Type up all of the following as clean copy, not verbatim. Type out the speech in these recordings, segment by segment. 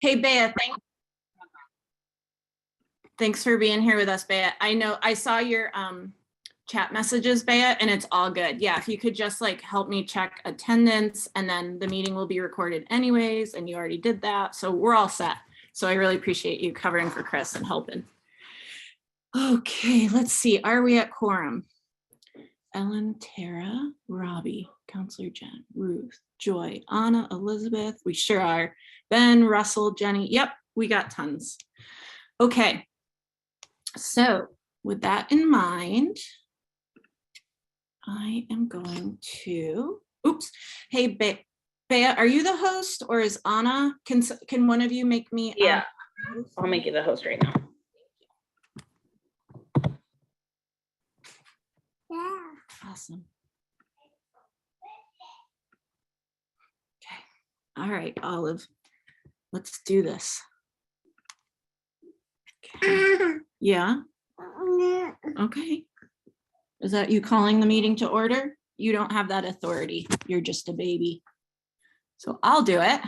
Hey, Bea, thanks for being here with us, Bea. I know I saw your chat messages, Bea, and it's all good. Yeah, if you could just like help me check attendance, and then the meeting will be recorded anyways, and you already did that. So we're all set. So I really appreciate you covering for Chris and helping. Okay, let's see. Are we at quorum? Ellen, Tara, Robbie, Counselor Jen, Ruth, Joy, Anna, Elizabeth. We sure are. Ben, Russell, Jenny. Yep, we got tons. Okay. So with that in mind, I am going to, oops. Hey, Bea, are you the host or is Anna? Can one of you make me? Yeah, I'll make you the host right now. Yeah. Awesome. Okay. All right, Olive, let's do this. Okay. Yeah. Okay. Is that you calling the meeting to order? You don't have that authority. You're just a baby. So I'll do it.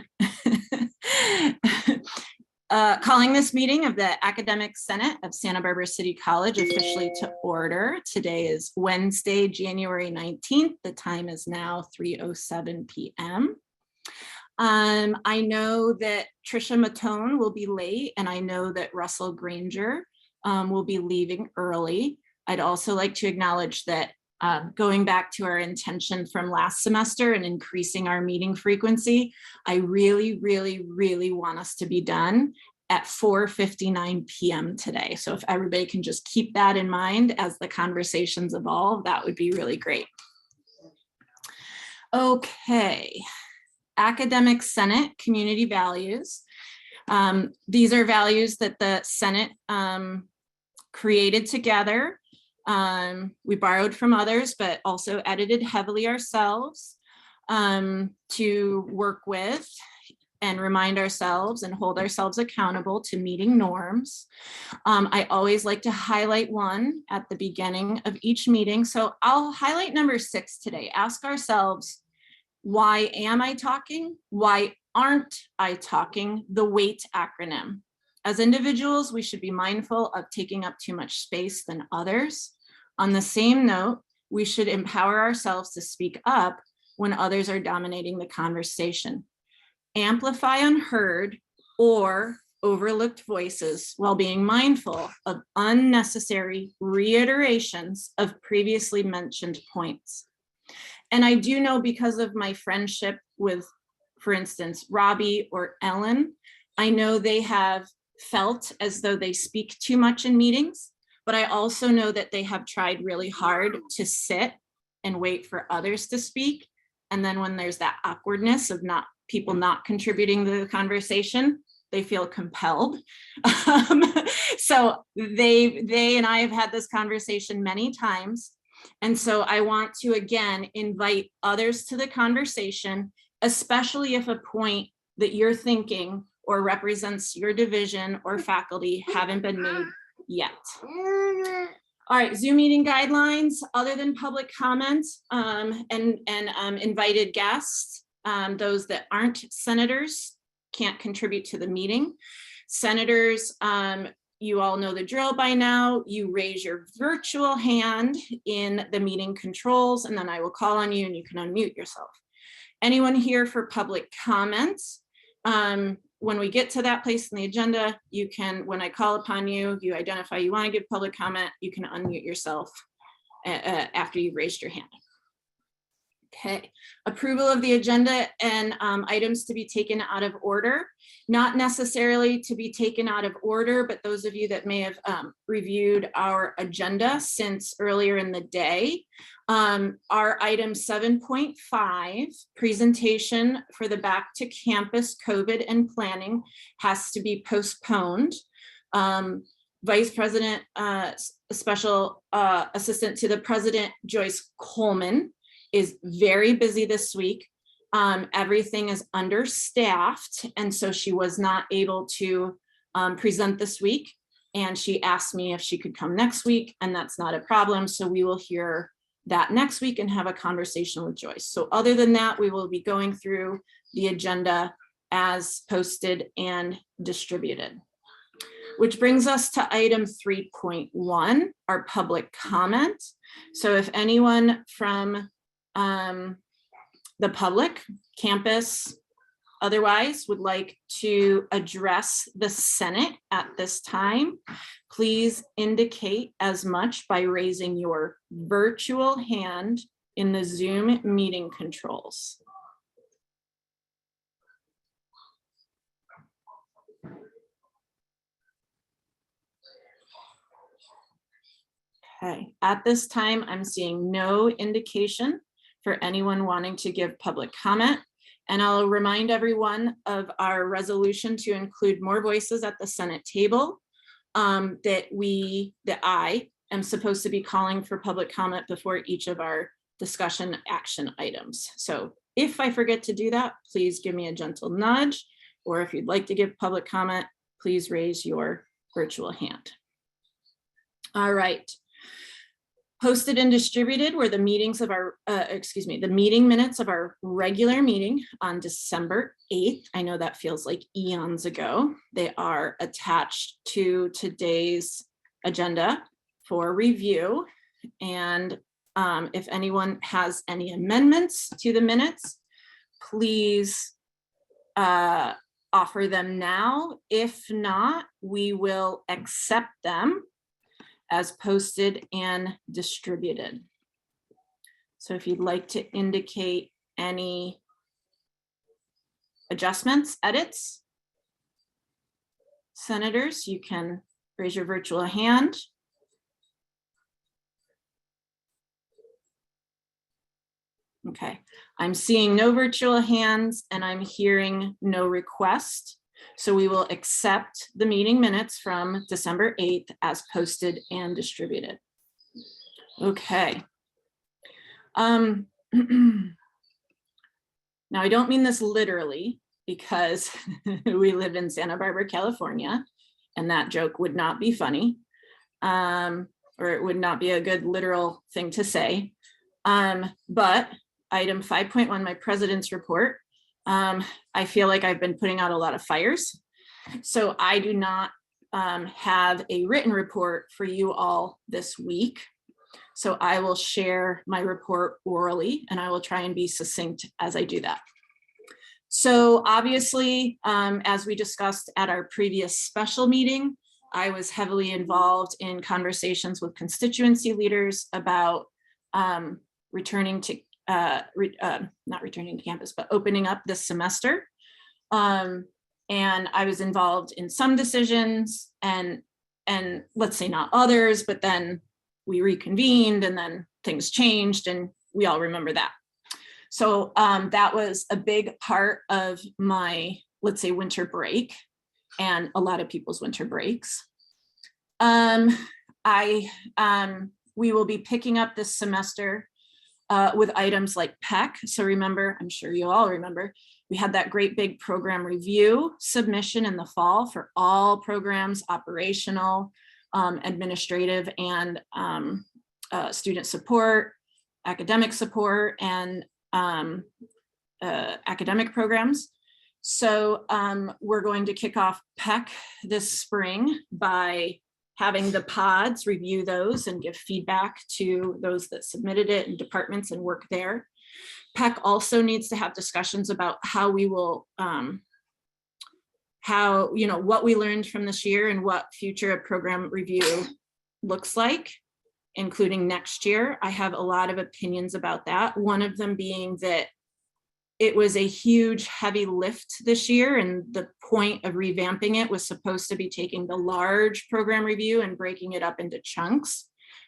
Calling this meeting of the Academic Senate of Santa Barbara City College officially to order. Today is Wednesday, January 19th. The time is now 3:07 p.m. I know that Trisha Matone will be late, and I know that Russell Granger will be leaving early. I'd also like to acknowledge that going back to our intention from last semester and increasing our meeting frequency, I really, really, really want us to be done at 4:59 p.m. today. So if everybody can just keep that in mind as the conversations evolve, that would be really great. Okay. Academic Senate community values. These are values that the Senate created together. We borrowed from others, but also edited heavily ourselves to work with and remind ourselves and hold ourselves accountable to meeting norms. I always like to highlight one at the beginning of each meeting. So I'll highlight number 6 today. Ask ourselves, why am I talking? Why aren't I talking? The WAIT acronym. As individuals, we should be mindful of taking up too much space than others. On the same note, we should empower ourselves to speak up when others are dominating the conversation. Amplify unheard or overlooked voices while being mindful of unnecessary reiterations of previously mentioned points. And I do know, because of my friendship with, for instance, Robbie or Ellen, I know they have felt as though they speak too much in meetings, but I also know that they have tried really hard to sit and wait for others to speak. And then when there's that awkwardness of people not contributing to the conversation, they feel compelled. So they and I have had this conversation many times. And so I want to, again, invite others to the conversation, especially if a point that you're thinking or represents your division or faculty haven't been made yet. All right, Zoom meeting guidelines, other than public comments and invited guests, those that aren't senators can't contribute to the meeting. Senators, you all know the drill by now. You raise your virtual hand in the meeting controls, and then I will call on you and you can unmute yourself. Anyone here for public comments? When we get to that place in the agenda, you can, when I call upon you, you identify you want to give public comment, you can unmute yourself after you've raised your hand. Okay, approval of the agenda and items to be taken out of order. Not necessarily to be taken out of order, but those of you that may have reviewed our agenda since earlier in the day, our item 7.5, presentation for the Back to Campus COVID and Planning, has to be postponed. Vice President, Special Assistant to the President, Joyce Coleman, is very busy this week. Everything is understaffed, and so she was not able to present this week, and she asked me if she could come next week, and that's not a problem. So we will hear that next week and have a conversation with Joyce. So other than that, we will be going through the agenda as posted and distributed. Which brings us to item 3.1, our public comment. So if anyone from the public, campus, otherwise would like to address the Senate at this time, please indicate as much by raising your virtual hand in the Zoom meeting controls. Okay, at this time, I'm seeing no indication for anyone wanting to give public comment. And I'll remind everyone of our resolution to include more voices at the Senate table, that I am supposed to be calling for public comment before each of our discussion action items. So if I forget to do that, please give me a gentle nudge, or if you'd like to give public comment, please raise your virtual hand. All right. Posted and distributed were the meetings of our, the meeting minutes of our regular meeting on December 8th. I know that feels like eons ago. They are attached to today's agenda for review. And if anyone has any amendments to the minutes, please offer them now. If not, we will accept them as posted and distributed. So if you'd like to indicate any adjustments, edits, senators, you can raise your virtual hand. Okay, I'm seeing no virtual hands and I'm hearing no request. So we will accept the meeting minutes from December 8th as posted and distributed. Okay. Now I don't mean this literally because we live in Santa Barbara, California, and that joke would not be funny, or it would not be a good literal thing to say. But item 5.1, my president's report, I feel like I've been putting out a lot of fires. So I do not have a written report for you all this week. So I will share my report orally and I will try and be succinct as I do that. So obviously, as we discussed at our previous special meeting, I was heavily involved in conversations with constituency leaders about returning to not returning to campus, but opening up this semester. And I was involved in some decisions and let's say not others, but then we reconvened and then things changed and we all remember that. So that was a big part of my, let's say, winter break and a lot of people's winter breaks. We will be picking up this semester with items like PEC. So remember, I'm sure you all remember, we had that great big program review submission in the fall for all programs, operational, administrative, and student support, academic support, and academic programs. So we're going to kick off PEC this spring by having the pods review those and give feedback to those that submitted it and departments and work there. PEC also needs to have discussions about how we will, what we learned from this year and what future program review looks like, including next year. I have a lot of opinions about that. One of them being that it was a huge, heavy lift this year, and the point of revamping it was supposed to be taking the large program review and breaking it up into chunks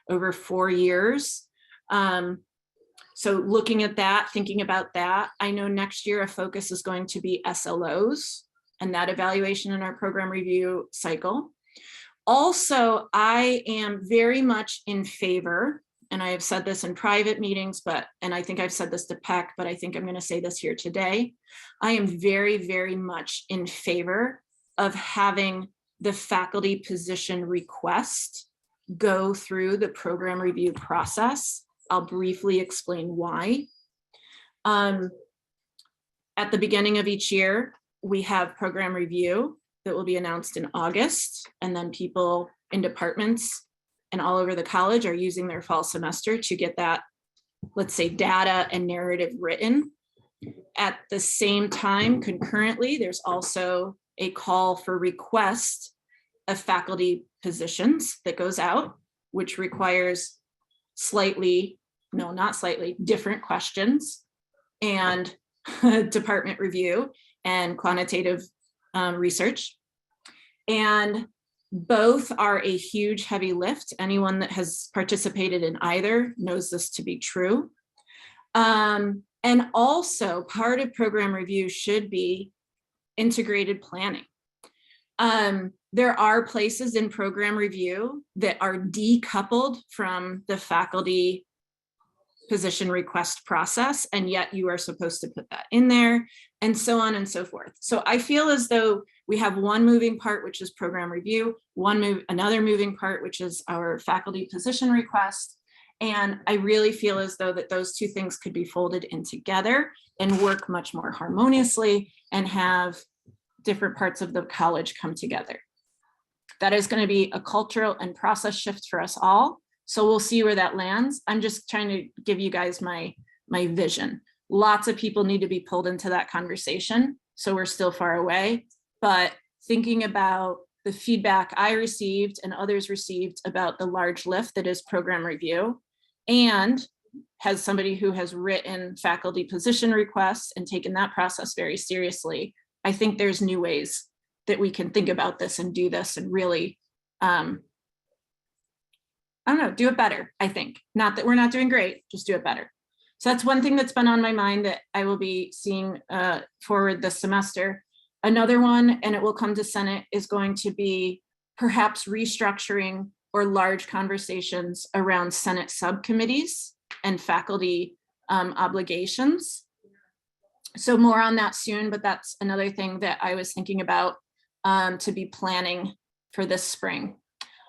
over 4 years. So looking at that, thinking about that, I know next year a focus is going to be SLOs and that evaluation in our program review cycle. Also, I am very much in favor, and I have said this in private meetings, and I think I've said this to PEC, but I think I'm going to say this here today. I am very, very much in favor of having the faculty position request go through the program review process. I'll briefly explain why. At the beginning of each year, we have program review that will be announced in August, and then people in departments and all over the college are using their fall semester to get that, let's say, data and narrative written. At the same time, concurrently, there's also a call for request of faculty positions that goes out, which requires different questions and department review and quantitative research. And both are a huge heavy lift. Anyone that has participated in either knows this to be true. And also part of program review should be integrated planning. There are places in program review that are decoupled from the faculty position request process, and yet you are supposed to put that in there, and so on and so forth. So I feel as though we have one moving part, which is program review, another moving part, which is our faculty position request. And I really feel as though that those two things could be folded in together and work much more harmoniously and have different parts of the college come together. That is going to be a cultural and process shift for us all. So we'll see where that lands. I'm just trying to give you guys my vision. Lots of people need to be pulled into that conversation. So we're still far away, but thinking about the feedback I received and others received about the large lift that is program review, and has somebody who has written faculty position requests and taken that process very seriously, I think there's new ways that we can think about this and do this and really, do it better, I think. Not that we're not doing great, just do it better. So that's one thing that's been on my mind that I will be seeing forward this semester. Another one, and it will come to Senate, is going to be perhaps restructuring or large conversations around Senate subcommittees and faculty obligations. So more on that soon, but that's another thing that I was thinking about to be planning for this spring.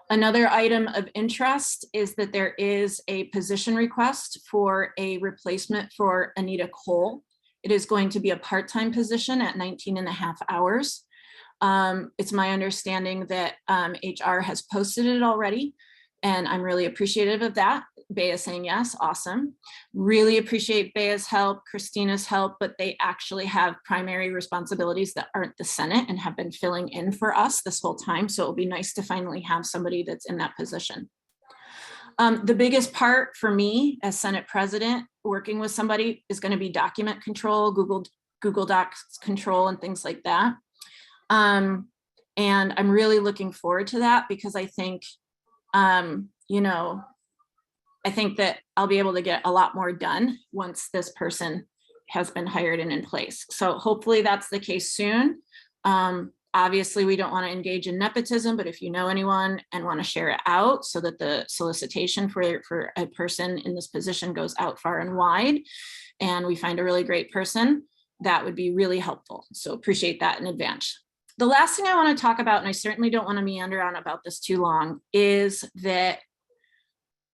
Another item of interest is that there is a position request for a replacement for Anita Cole. It is going to be a part-time position at 19.5 hours. It's my understanding that HR has posted it already, and I'm really appreciative of that. Bea saying yes, awesome. Really appreciate Bea's help, Christina's help, but they actually have primary responsibilities that aren't the Senate and have been filling in for us this whole time. So it'll be nice to finally have somebody that's in that position. The biggest part for me as Senate president, working with somebody, is going to be document control, Google Docs control, and things like that. And I'm really looking forward to that because I think, I think that I'll be able to get a lot more done once this person has been hired and in place. So hopefully that's the case soon. Obviously, we don't want to engage in nepotism, but if you know anyone and want to share it out so that the solicitation for a person in this position goes out far and wide, and we find a really great person, that would be really helpful. So appreciate that in advance. The last thing I want to talk about, and I certainly don't want to meander on about this too long, is that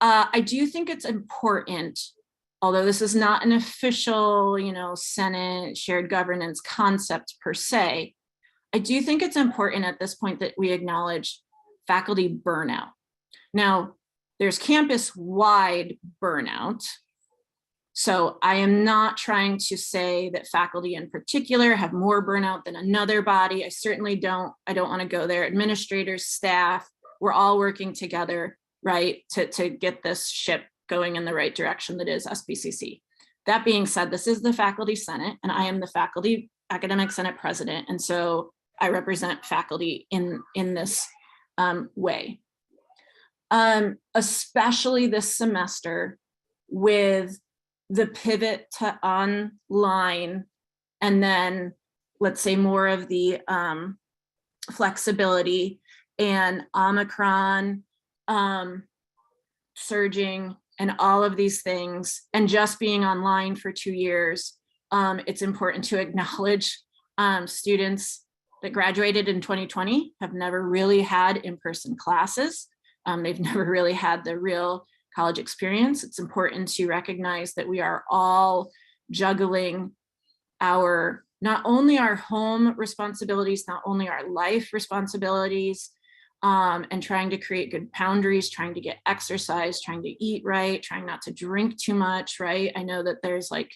I do think it's important, although this is not an official, Senate shared governance concept per se, I do think it's important at this point that we acknowledge faculty burnout. Now, there's campus-wide burnout. So I am not trying to say that faculty in particular have more burnout than another body. I certainly don't. I don't want to go there. Administrators, staff, we're all working together, right, to get this ship going in the right direction that is SBCC. That being said, this is the Faculty Senate, and I am the Faculty Academic Senate President, and so I represent faculty in this way. Especially this semester with the pivot to online, and then let's say more of the flexibility and Omicron surging and all of these things, and just being online for 2 years, it's important to acknowledge students that graduated in 2020 have never really had in-person classes. They've never really had the real college experience. It's important to recognize that we are all juggling our not only our home responsibilities, not only our life responsibilities, and trying to create good boundaries, trying to get exercise, trying to eat right, trying not to drink too much, right? I know that there's like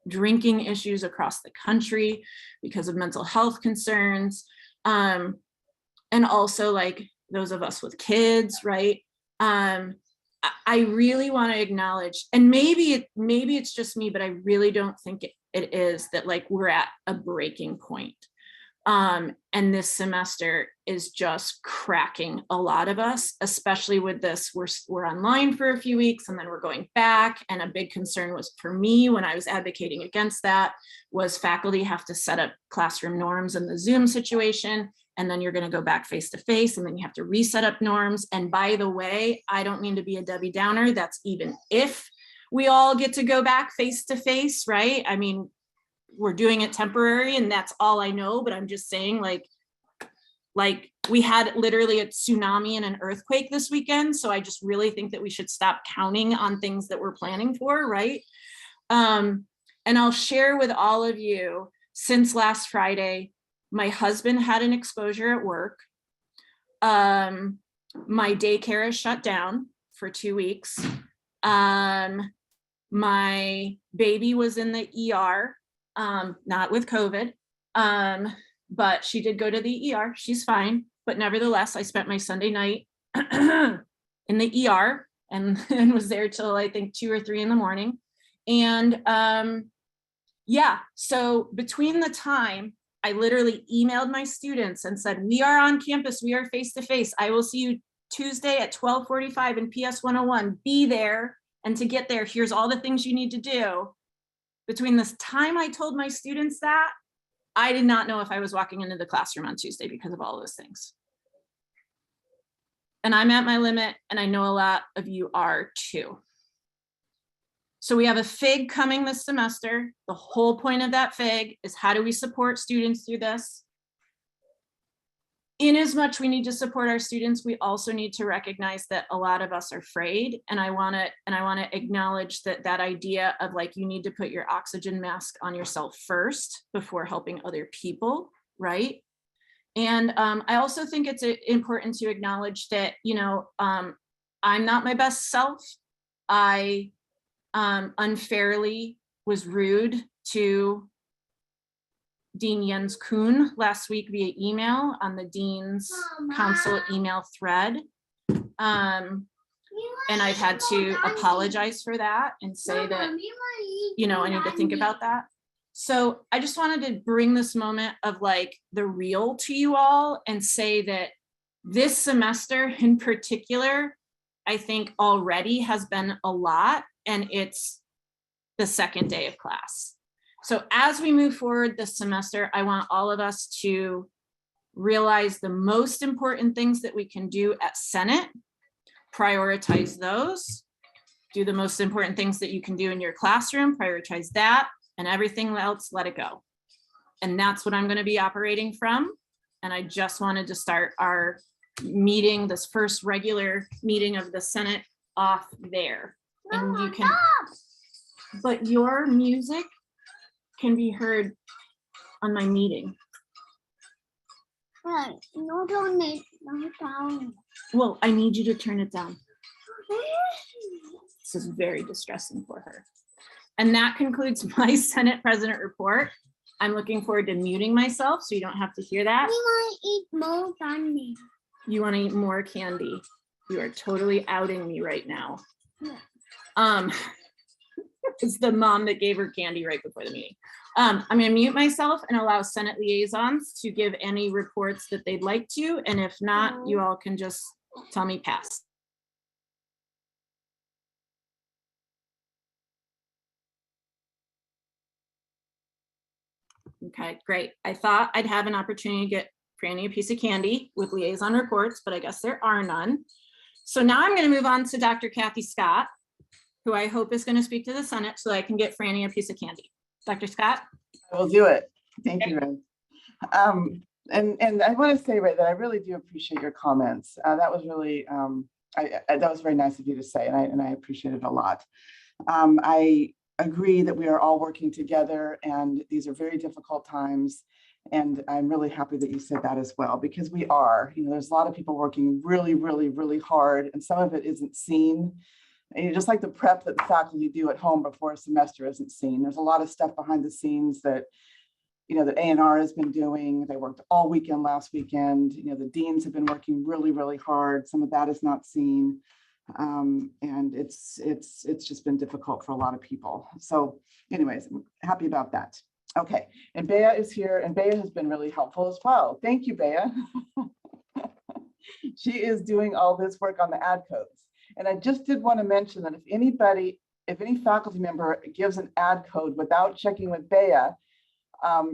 drinking issues across the country because of mental health concerns. And also like those of us with kids, right? I really want to acknowledge, and maybe it's just me, but I really don't think it is, that like we're at a breaking point. And this semester is just cracking a lot of us, especially with this, we're online for a few weeks and then we're going back. And a big concern was for me when I was advocating against that was faculty have to set up classroom norms in the Zoom situation. And then you're going to go back face to face and then you have to reset up norms. And by the way, I don't mean to be a Debbie Downer. That's even if we all get to go back face to face, right? I mean, we're doing it temporary and that's all I know, but I'm just saying like we had literally a tsunami and an earthquake this weekend. So I just really think that we should stop counting on things that we're planning for, right? And I'll share with all of you, since last Friday, my husband had an exposure at work. My daycare is shut down for 2 weeks. My baby was in the ER, not with COVID, but she did go to the ER. She's fine. But nevertheless, I spent my Sunday night in the ER and was there till I think 2 or 3 in the morning. And yeah, so between the time I literally emailed my students and said, we are on campus, we are face-to-face. I will see you Tuesday at 12:45 in PS 101, be there. And to get there, here's all the things you need to do. Between this time I told my students that, I did not know if I was walking into the classroom on Tuesday because of all those things. And I'm at my limit, and I know a lot of you are too. So we have a FIG coming this semester. The whole point of that FIG is how do we support students through this? In as much we need to support our students, we also need to recognize that a lot of us are afraid. And I want to acknowledge that idea of like, you need to put your oxygen mask on yourself first before helping other people, right? And I also think it's important to acknowledge that, you know, I'm not my best self. I unfairly was rude to Dean Jens Kuhn last week via email on the Dean's Council email thread. And I've had to apologize for that and say that, you know, I need to think about that. So I just wanted to bring this moment of like the real to you all and say that this semester in particular, I think already has been a lot, and it's the second day of class. So as we move forward this semester, I want all of us to realize the most important things that we can do at Senate, prioritize those, do the most important things that you can do in your classroom, prioritize that, and everything else, let it go. And that's what I'm going to be operating from. And I just wanted to start our meeting, this first regular meeting of the Senate off there. And you can, but your music can be heard on my meeting. Right. No, don't need no down. Well, I need you to turn it down. This is very distressing for her. And that concludes my Senate President report. I'm looking forward to muting myself so you don't have to hear that. We want to eat more candy. You want to eat more candy. You are totally outing me right now. Yeah. It's the mom that gave her candy right before the meeting. I'm going to mute myself and allow Senate liaisons to give any reports that they'd like to. And if not, you all can just tell me pass. Okay, great. I thought I'd have an opportunity to get Franny a piece of candy with liaison reports, but I guess there are none. So now I'm going to move on to Dr. Kathy Scott, who I hope is going to speak to the Senate so I can get Franny a piece of candy. Dr. Scott? I will do it. Thank you, Ren. And I want to say, right, that I really do appreciate your comments. That was really, that was very nice of you to say, and I appreciate it a lot. I agree that we are all working together, and these are very difficult times. And I'm really happy that you said that as well, because we are, there's a lot of people working really, really, really hard, and some of it isn't seen. And just like the prep that the faculty do at home before a semester isn't seen. There's a lot of stuff behind the scenes that, that A&R has been doing. They worked all weekend last weekend. The deans have been working really, really hard. Some of that is not seen. And it's just been difficult for a lot of people. So anyways, I'm happy about that. Okay, and Bea is here, and Bea has been really helpful as well. Thank you, Bea. She is doing all this work on the ad codes. And I just did want to mention that if any faculty member gives an ad code without checking with Bea,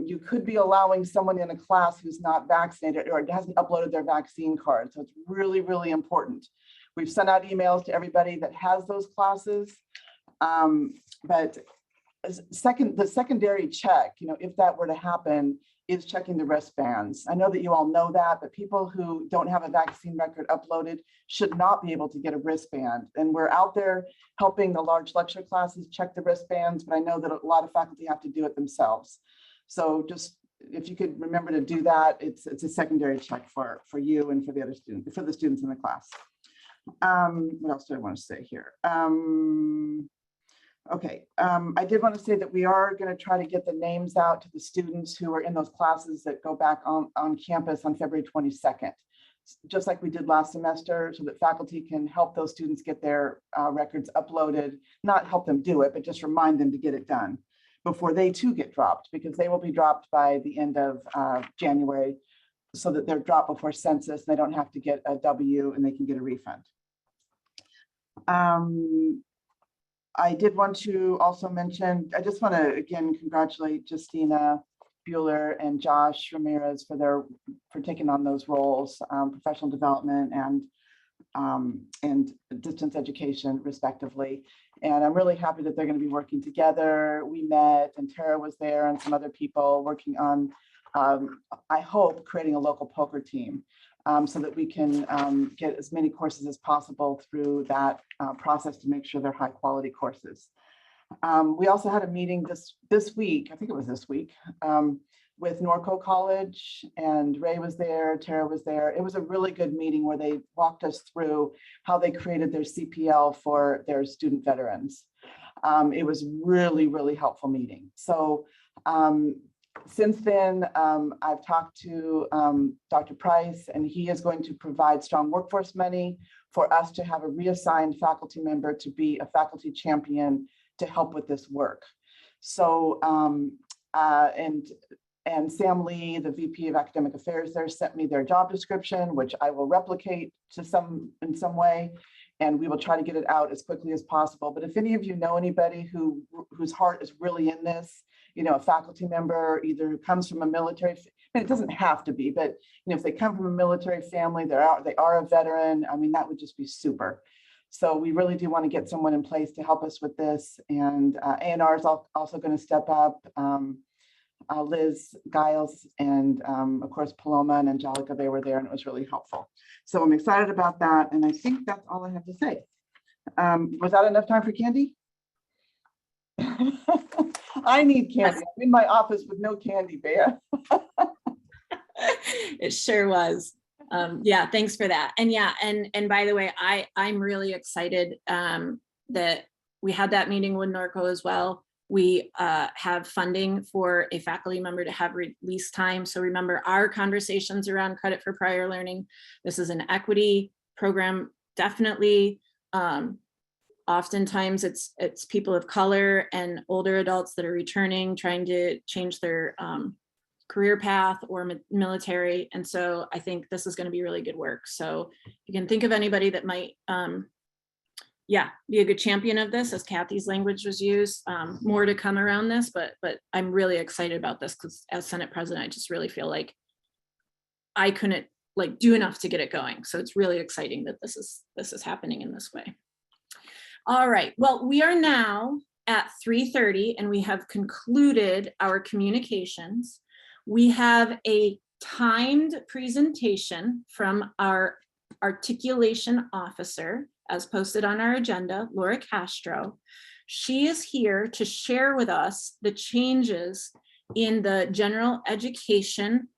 you could be allowing someone in a class who's not vaccinated or hasn't uploaded their vaccine card. So it's really, really important. We've sent out emails to everybody that has those classes. But the secondary check, if that were to happen, is checking the wristbands. I know that you all know that, but people who don't have a vaccine record uploaded should not be able to get a wristband. And we're out there helping the large lecture classes check the wristbands, but I know that a lot of faculty have to do it themselves. So just if you could remember to do that, it's a secondary check for you and for the other students, for the students in the class. What else do I want to say here? Okay, I did want to say that we are going to try to get the names out to the students who are in those classes that go back on campus on February 22nd, just like we did last semester, so that faculty can help those students get their records uploaded, not help them do it, but just remind them to get it done before they too get dropped, because they will be dropped by the end of January, so that they're dropped before census, and they don't have to get a W and they can get a refund. I did want to also mention, I just want to again congratulate Justina Bueller and Josh Ramirez for taking on those roles, professional development and distance education respectively. And I'm really happy that they're going to be working together. We met, and Tara was there, and some other people working on, I hope, creating a local poker team. So that we can get as many courses as possible through that process to make sure they're high quality courses. We also had a meeting this week, I think it was this week, with Norco College, and Ray was there, Tara was there. It was a really good meeting where they walked us through how they created their CPL for their student veterans. It was really, really helpful meeting. So since then, I've talked to Dr. Price, and he is going to provide strong workforce money for us to have a reassigned faculty member to be a faculty champion to help with this work. So, and Sam Lee, the VP of Academic Affairs there, sent me their job description, which I will replicate in some way, and we will try to get it out as quickly as possible. But if any of you know anybody whose heart is really in this, a faculty member either who comes from a military, and it doesn't have to be, but if they come from a military family, they are a veteran, I mean, that would just be super. So we really do want to get someone in place to help us with this. And A&R is also going to step up. Liz Giles and of course Paloma and Angelica, they were there, and it was really helpful. So I'm excited about that, and I think that's all I have to say. Was that enough time for candy? I need candy. I'm in my office with no candy, Bea. It sure was. Yeah, thanks for that. And yeah, and by the way, I'm really excited that we had that meeting with Norco as well. We have funding for a faculty member to have release time. So remember our conversations around credit for prior learning. This is an equity program, definitely. Oftentimes it's people of color and older adults that are returning, trying to change their career path or military. And so I think this is going to be really good work. So you can think of anybody that might be a good champion of this, as Kathy's language was used. More to come around this, but I'm really excited about this, because as Senate President, I just really feel like I couldn't do enough to get it going. So it's really exciting that this is happening in this way. All right, well, we are now at 3:30 and we have concluded our communications. We have a timed presentation from our articulation officer, as posted on our agenda, Laura Castro. She is here to share with us the changes in the general education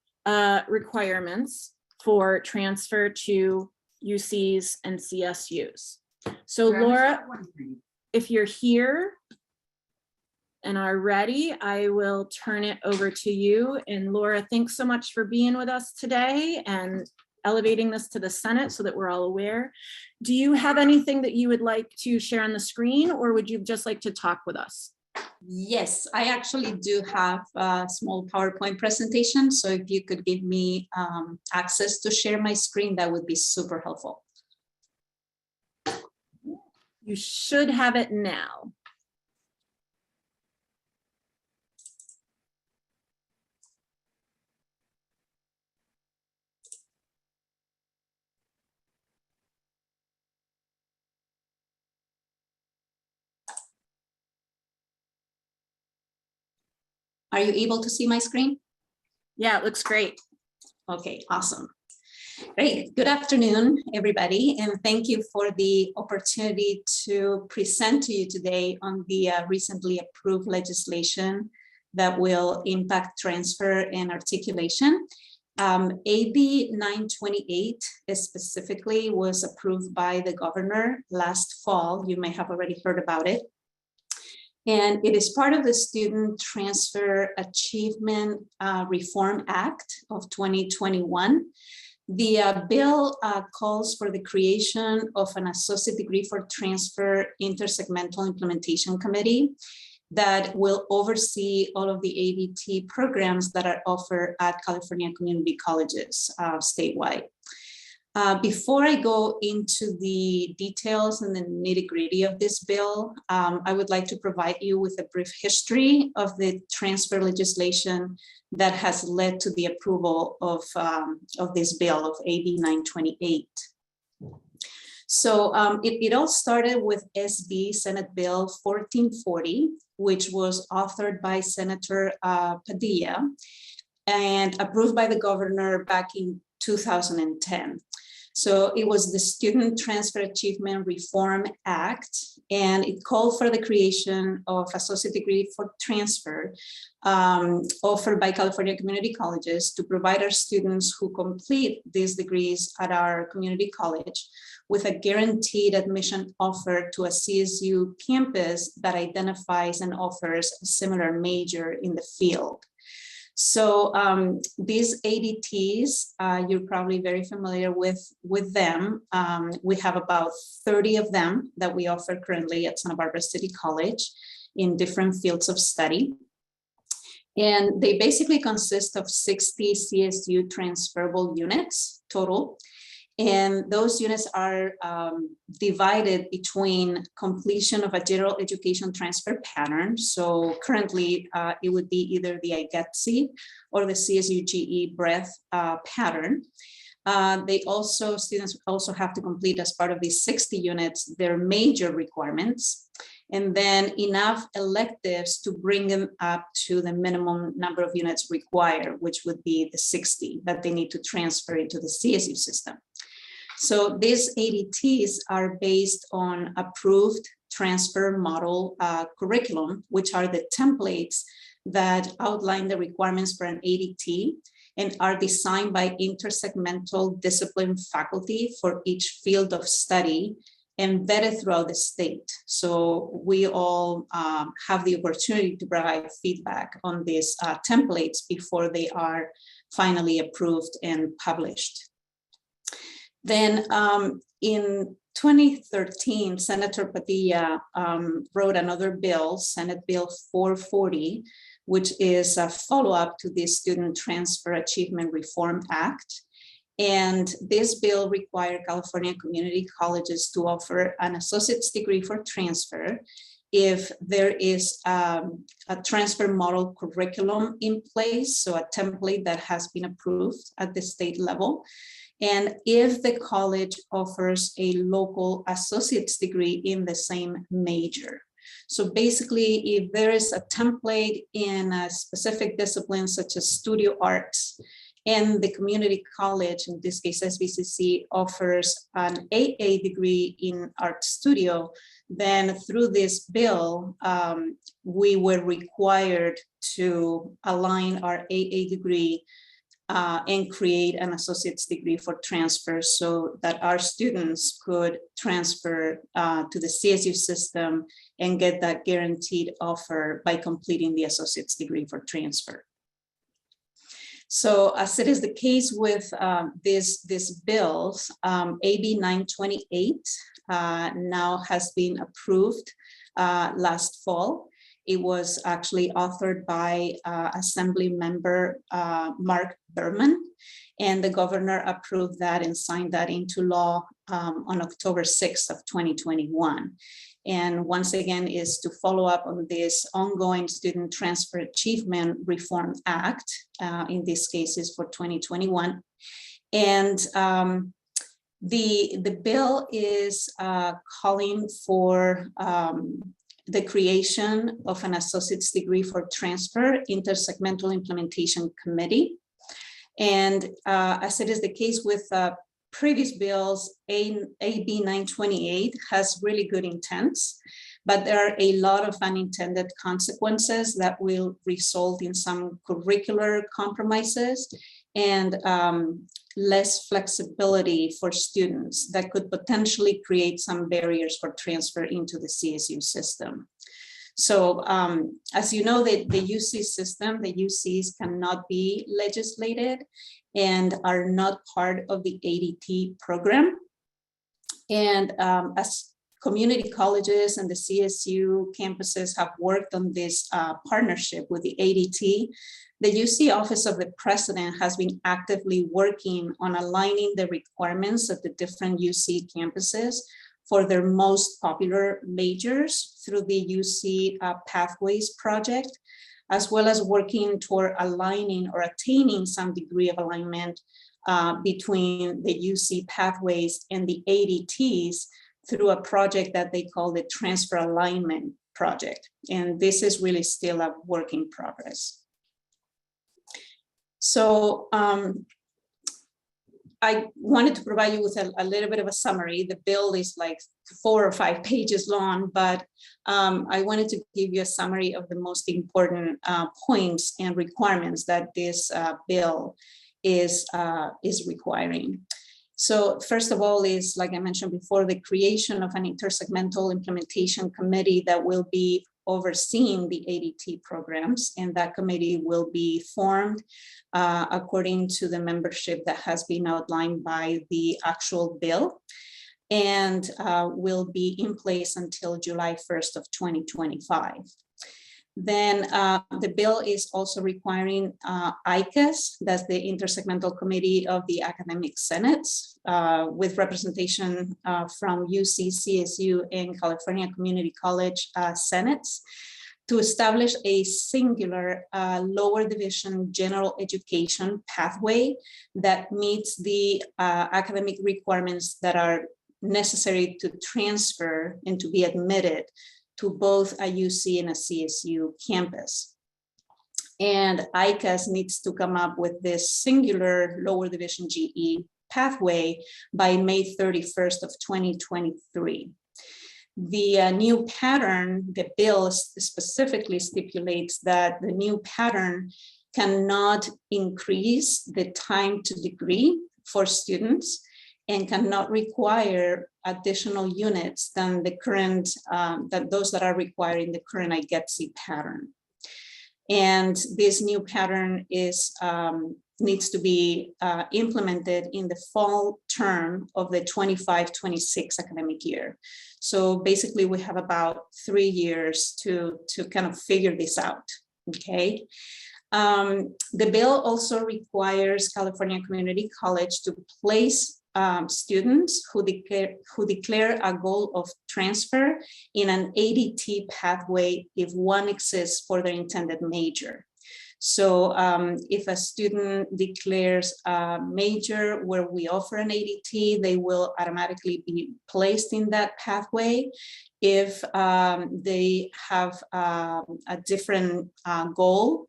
requirements for transfer to UCs and CSUs. So Laura, if you're here and are ready, I will turn it over to you. And Laura, thanks so much for being with us today and elevating this to the Senate so that we're all aware. Do you have anything that you would like to share on the screen, or would you just like to talk with us? Yes, I actually do have a small PowerPoint presentation. So if you could give me access to share my screen, that would be super helpful. You should have it now. Are you able to see my screen? Yeah, it looks great. Okay, awesome. Great. Good afternoon, everybody, and thank you for the opportunity to present to you today on the recently approved legislation that will impact transfer and articulation. AB 928 specifically was approved by the governor last fall. You may have already heard about it. And it is part of the Student Transfer Achievement Reform Act of 2021. The bill calls for the creation of an associate degree for transfer intersegmental implementation committee that will oversee all of the ADT programs that are offered at California community colleges statewide. Before I go into the details and the nitty-gritty of this bill, I would like to provide you with a brief history of the transfer legislation that has led to the approval of this bill of AB 928. So it all started with SB Senate Bill 1440, which was authored by Senator Padilla and approved by the governor back in 2010. So it was the Student Transfer Achievement Reform Act, and it called for the creation of associate degree for transfer offered by California community colleges to provide our students who complete these degrees at our community college with a guaranteed admission offer to a CSU campus that identifies and offers a similar major in the field. So these ADTs, you're probably very familiar with them. We have about 30 of them that we offer currently at Santa Barbara City College in different fields of study. And they basically consist of 60 CSU transferable units total. And those units are divided between completion of a general education transfer pattern. So currently it would be either the IGETC or the CSU GE breadth pattern. Students also have to complete as part of these 60 units, their major requirements, and then enough electives to bring them up to the minimum number of units required, which would be the 60 that they need to transfer into the CSU system. So these ADTs are based on approved transfer model curriculum, which are the templates that outline the requirements for an ADT and are designed by intersegmental discipline faculty for each field of study and vetted throughout the state. So we all have the opportunity to provide feedback on these templates before they are finally approved and published. Then in 2013, Senator Padilla wrote another bill, Senate Bill 440, which is a follow-up to the Student Transfer Achievement Reform Act. And this bill required California community colleges to offer an associate's degree for transfer if there is a transfer model curriculum in place, so a template that has been approved at the state level. And if the college offers a local associate's degree in the same major. So basically, if there is a template in a specific discipline such as studio arts, and the community college, in this case SBCC, offers an AA degree in art studio, then through this bill, we were required to align our AA degree and create an associate's degree for transfer so that our students could transfer to the CSU system and get that guaranteed offer by completing the associate's degree for transfer. So as it is the case with these bills, AB 928 now has been approved last fall. It was actually authored by Assembly Member Mark Berman, and the governor approved that and signed that into law on October 6th of 2021. And once again is to follow up on this ongoing Student Transfer Achievement Reform Act, in this case is for 2021. And the bill is calling for the creation of an associate's degree for transfer intersegmental implementation committee. And as it is the case with previous bills, AB 928 has really good intents, but there are a lot of unintended consequences that will result in some curricular compromises and less flexibility for students that could potentially create some barriers for transfer into the CSU system. So as you know, the UC system, the UCs cannot be legislated and are not part of the ADT program. And as community colleges and the CSU campuses have worked on this partnership with the ADT, the UC Office of the President has been actively working on aligning the requirements of the different UC campuses for their most popular majors through the UC Pathways project, as well as working toward aligning or attaining some degree of alignment between the UC Pathways and the ADTs through a project that they call the Transfer Alignment Project. And this is really still a work in progress. So I wanted to provide you with a little bit of a summary. The bill is like 4 or 5 pages long, but I wanted to give you a summary of the most important points and requirements that this bill is requiring. So first of all is, like I mentioned before, the creation of an intersegmental implementation committee that will be overseeing the ADT programs, and that committee will be formed according to the membership that has been outlined by the actual bill, and will be in place until July 1st of 2025. Then the bill is also requiring ICAS, that's the Intersegmental Committee of the Academic Senates, with representation from UC, CSU, and California Community College Senates, to establish a singular lower division general education pathway that meets the academic requirements that are necessary to transfer and to be admitted to both a UC and a CSU campus. And ICAS needs to come up with this singular lower division GE pathway by May 31st of 2023. The new pattern, the bill specifically stipulates that the new pattern cannot increase the time to degree for students and cannot require additional units than the current, those that are required in the current IGETC pattern. And this new pattern is needs to be implemented in the fall term of the 25-26 academic year. So basically we have about 3 years to kind of figure this out, okay? The bill also requires California Community College to place students who declare a goal of transfer in an ADT pathway if one exists for their intended major. So if a student declares a major where we offer an ADT, they will automatically be placed in that pathway. If they have a different goal,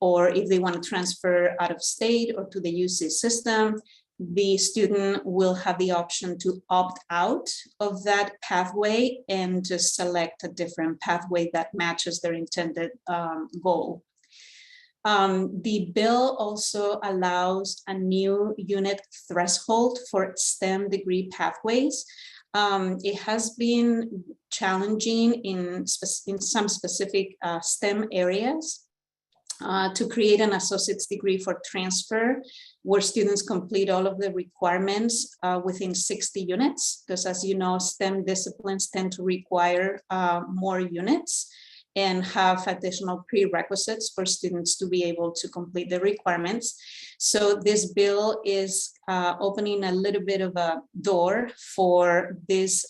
or if they want to transfer out of state or to the UC system, the student will have the option to opt out of that pathway and just select a different pathway that matches their intended goal. The bill also allows a new unit threshold for STEM degree pathways. It has been challenging in some specific STEM areas to create an associate's degree for transfer, where students complete all of the requirements within 60 units, because as you know, STEM disciplines tend to require more units and have additional prerequisites for students to be able to complete the requirements. So this bill is opening a little bit of a door for these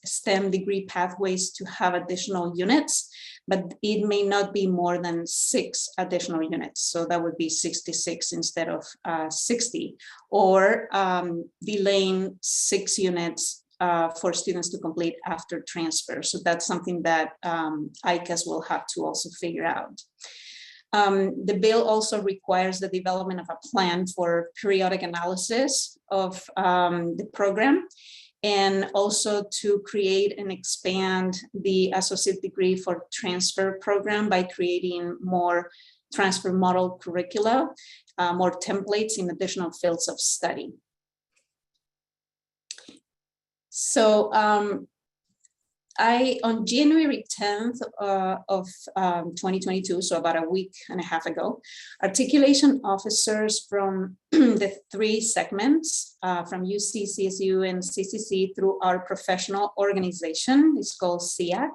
STEM degree pathways to have additional units, but it may not be more than 6 additional units. So that would be 66 instead of 60, or delaying 6 units for students to complete after transfer. So that's something that ICAS will have to also figure out. The bill also requires the development of a plan for periodic analysis of the program, and also to create and expand the associate degree for transfer program by creating more transfer model curricula, more templates in additional fields of study. So on January 10th of 2022, so about a week and a half ago, articulation officers from the 3 segments from UC, CSU, and CCC through our professional organization, it's called SEAC.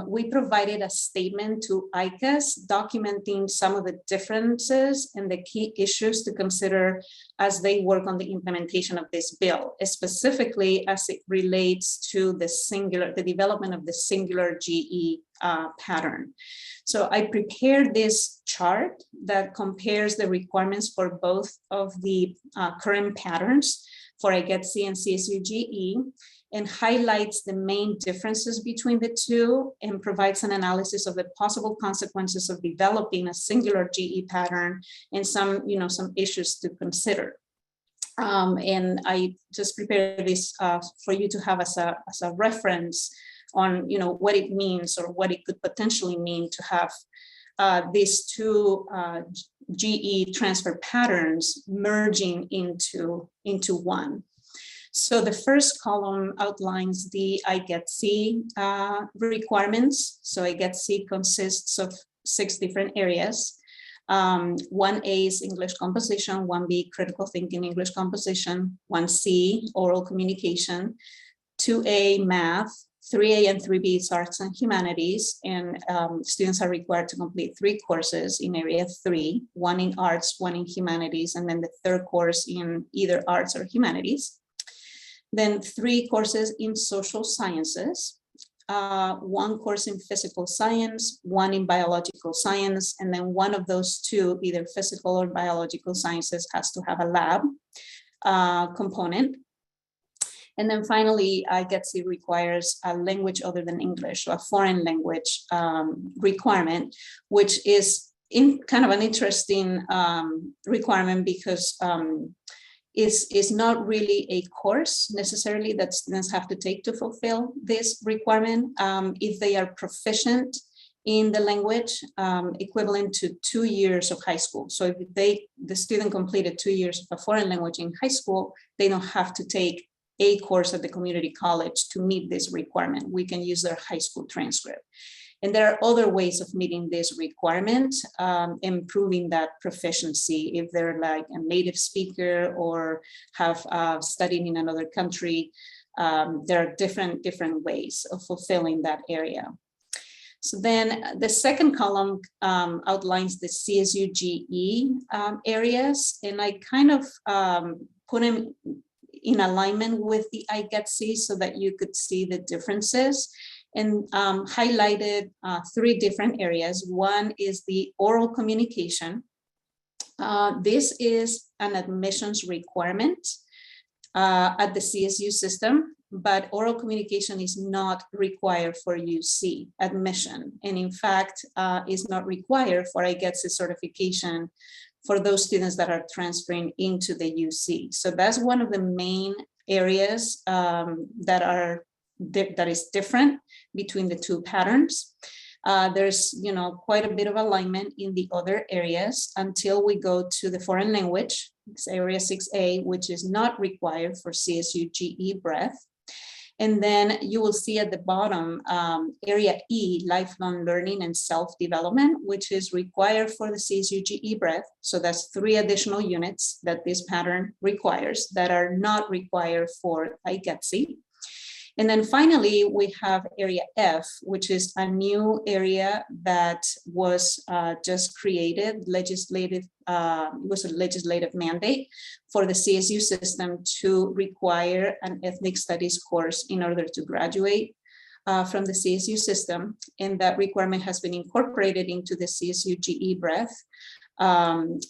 We provided a statement to ICAS documenting some of the differences and the key issues to consider as they work on the implementation of this bill, specifically as it relates to the development of the singular GE pattern. So I prepared this chart that compares the requirements for both of the current patterns for IGETC and CSU GE, and highlights the main differences between the two, and provides an analysis of the possible consequences of developing a singular GE pattern and some issues to consider. And I just prepared this for you to have as a reference on what it means, or what it could potentially mean to have these 2 GE transfer patterns merging into one. So the first column outlines the IGETC requirements. So IGETC consists of 6 different areas. 1A is English composition, 1B critical thinking English composition, 1C oral communication, 2A math, 3A and 3B is arts and humanities, and students are required to complete 3 courses in area 3, 1 in arts, 1 in humanities, and then the 3rd course in either arts or humanities. Then 3 courses in social sciences, 1 course in physical science, 1 in biological science, and then one of those 2, either physical or biological sciences, has to have a lab component. And then finally, IGETC requires a language other than English, so a foreign language requirement, which is kind of an interesting requirement, because is not really a course necessarily that students have to take to fulfill this requirement. If they are proficient in the language, equivalent to 2 years of high school. So if the student completed 2 years of a foreign language in high school, they don't have to take a course at the community college to meet this requirement. We can use their high school transcript. And there are other ways of meeting this requirement, improving that proficiency. If they're like a native speaker or have studied in another country, there are different ways of fulfilling that area. So then the second column outlines the CSU GE areas, and I kind of put them in alignment with the IGETC so that you could see the differences, and highlighted 3 different areas. One is the oral communication. This is an admissions requirement at the CSU system. but oral communication is not required for UC admission. And in fact, is not required for IGETC certification for those students that are transferring into the UC. So that's one of the main areas that is different between the two patterns. There's quite a bit of alignment in the other areas until we go to the foreign language, it's area 6A, which is not required for CSU GE breadth. And then you will see at the bottom, area E, lifelong learning and self-development, which is required for the CSU GE breadth. So that's 3 additional units that this pattern requires that are not required for IGETC. And then finally, we have area F, which is a new area that was just created, was a legislative mandate for the CSU system to require an ethnic studies course in order to graduate from the CSU system. And that requirement has been incorporated into the CSU GE breadth.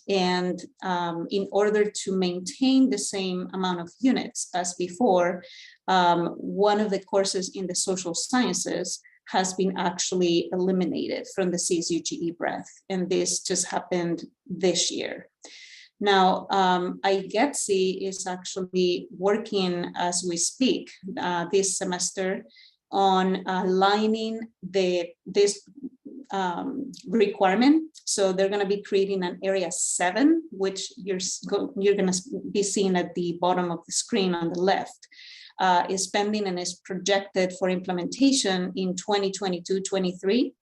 In order to maintain the same amount of units as before, one of the courses in the social sciences has been actually eliminated from the CSU GE breadth, and this just happened this year. Now, IGETC is actually working as we speak this semester on aligning this requirement. So they're going to be creating an area 7, which you're going to be seeing at the bottom of the screen on the left. Is pending and is projected for implementation in 2022-23.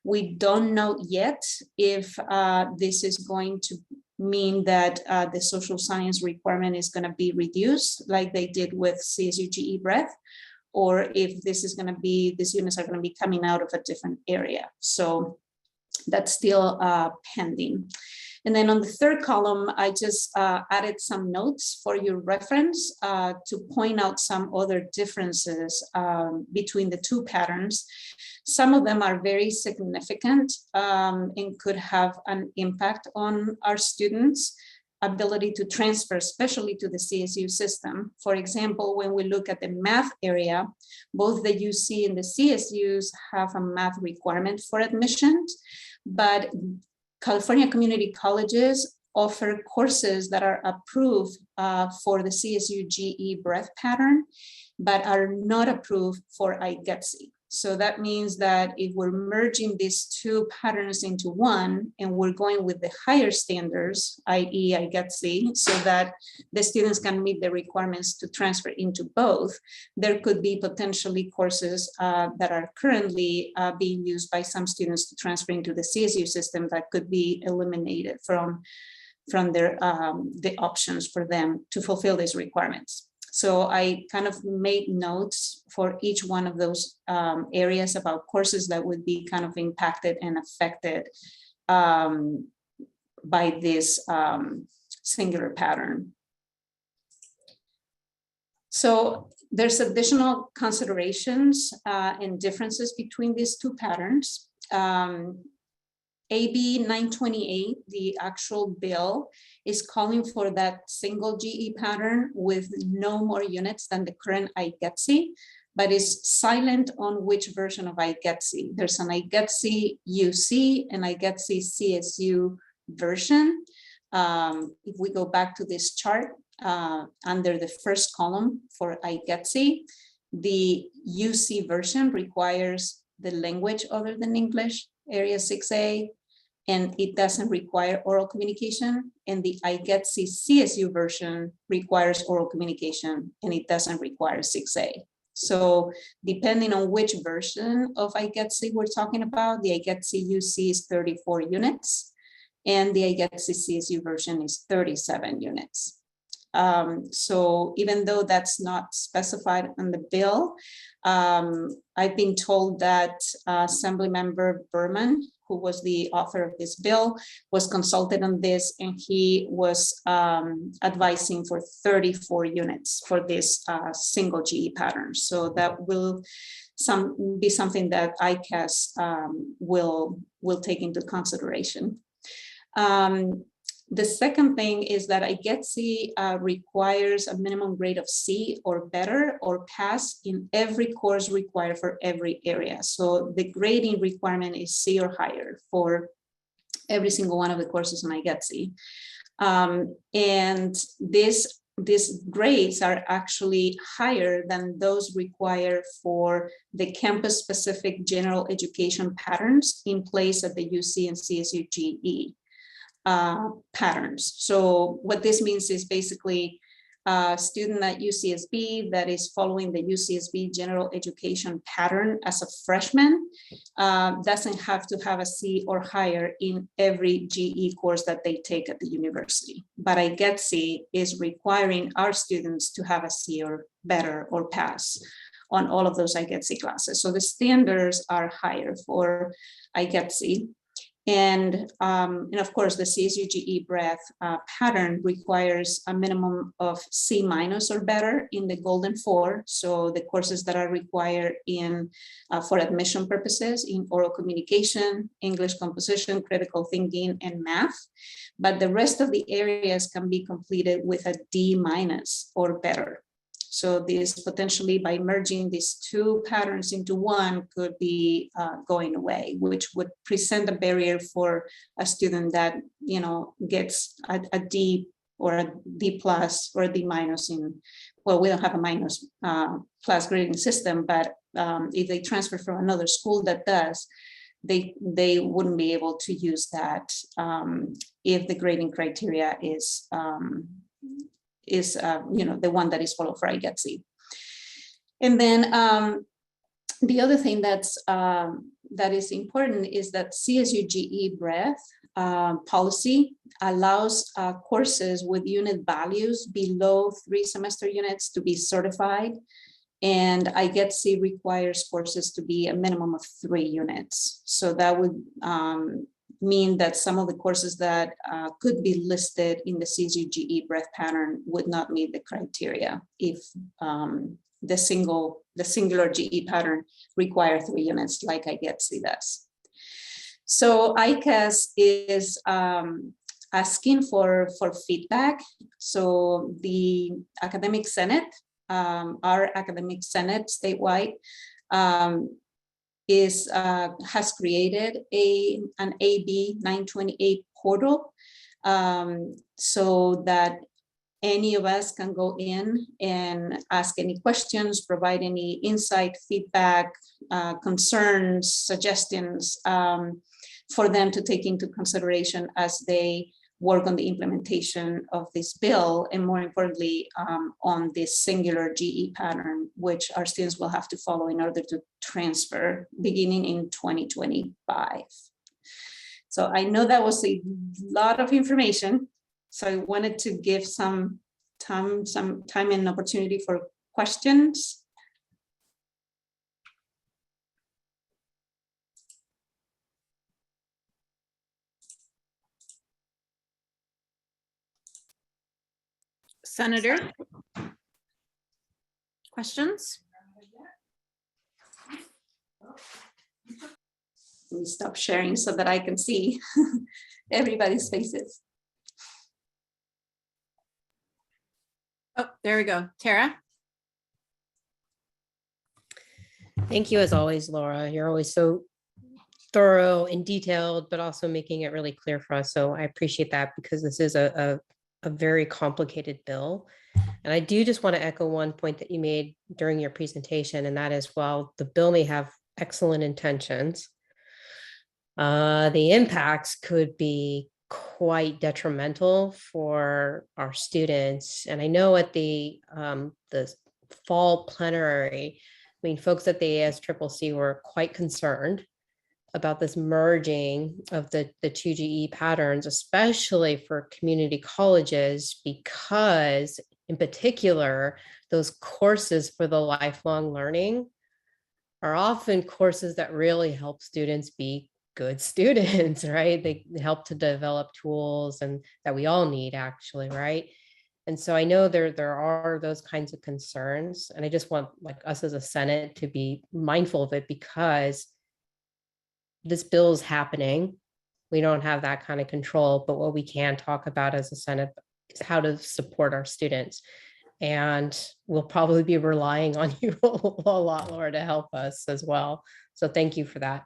We don't know yet if this is going to mean that the social science requirement is going to be reduced like they did with CSU GE breadth, or if this is going to be, these units are going to be coming out of a different area. So that's still pending. And then on the third column, I just added some notes for your reference to point out some other differences between the two patterns. Some of them are very significant and could have an impact on our students' ability to transfer, especially to the CSU system. For example, when we look at the math area, both the UC and the CSUs have a math requirement for admission, but California community colleges offer courses that are approved for the CSU GE breadth pattern, but are not approved for IGETC. So that means that if we're merging these two patterns into one, and we're going with the higher standards, i.e. IGETC, so that the students can meet the requirements to transfer into both, there could be potentially courses that are currently being used by some students to transfer into the CSU system that could be eliminated from their the options for them to fulfill these requirements. So I kind of made notes for each one of those areas about courses that would be kind of impacted and affected by this singular pattern. So there's additional considerations and differences between these two patterns. AB 928, the actual bill, is calling for that single GE pattern with no more units than the current IGETC, but is silent on which version of IGETC. There's an IGETC UC and IGETC CSU version. If we go back to this chart, under the first column for IGETC, the UC version requires the language other than English, area 6A, and it doesn't require oral communication. And the IGETC CSU version requires oral communication, and it doesn't require 6A. So depending on which version of IGETC we're talking about, the IGETC UC is 34 units, and the IGETC CSU version is 37 units. So even though that's not specified in the bill, I've been told that Assemblymember Berman, who was the author of this bill, was consulted on this, and he was advising for 34 units for this single GE pattern. So that will be something that ICAS will take into consideration. The second thing is that IGETC requires a minimum grade of C or better or pass in every course required for every area. So the grading requirement is C or higher for every single one of the courses in IGETC. And these grades are actually higher than those required for the campus-specific general education patterns in place at the UC and CSUGE. Patterns. So what this means is basically a student at UCSB that is following the UCSB general education pattern as a freshman doesn't have to have a C or higher in every GE course that they take at the university. But IGETC is requiring our students to have a C or better or pass on all of those IGETC classes. So the standards are higher for IGETC. And of course, the CSUGE breadth pattern requires a minimum of C- or better in the Golden Four. So the courses that are required in for admission purposes in oral communication, English composition, critical thinking, and math. But the rest of the areas can be completed with a D- or better. So this potentially, by merging these two patterns into one, could be going away, which would present a barrier for a student that, you know, gets a D or a D plus or a D minus in, well, we don't have a minus class grading system, but if they transfer from another school that does, they wouldn't be able to use that if the grading criteria is you know, the one that is followed for IGETC. And then the other thing that's that is important is that CSUGE breadth policy allows courses with unit values below 3 semester units to be certified, and IGETC requires courses to be a minimum of 3 units. So that would mean that some of the courses that could be listed in the CSUGE breadth pattern would not meet the criteria if the singular GE pattern require 3 units like IGETC does. So ICAS is asking for feedback. So the Academic Senate, our Academic Senate statewide, has created an AB 928 portal so that any of us can go in and ask any questions, provide any insight, feedback, concerns, suggestions for them to take into consideration as they work on the implementation of this bill, and more importantly, on this singular GE pattern, which our students will have to follow in order to transfer beginning in 2025. So I know that was a lot of information, so I wanted to give some time and opportunity for questions. Senator? Questions? Let me stop sharing so that I can see everybody's faces. Oh, there we go. Tara? Thank you as always, Laura. You're always so thorough and detailed, but also making it really clear for us. So I appreciate that, because this is a very complicated bill. And I do just want to echo one point that you made during your presentation, and that is, while the bill may have excellent intentions, the impacts could be quite detrimental for our students. And I know at the fall plenary, I mean, folks at the ASCCC were quite concerned about this merging of the two GE patterns, especially for community colleges, because in particular, those courses for the lifelong learning are often courses that really help students be good students, right? They help to develop tools and that we all need, actually, right? And so I know there are those kinds of concerns, and I just want, like, us as a Senate to be mindful of it, because this bill is happening. We don't have that kind of control, but what we can talk about as a Senate is how to support our students. And we'll probably be relying on you a lot, Laura, to help us as well. So thank you for that.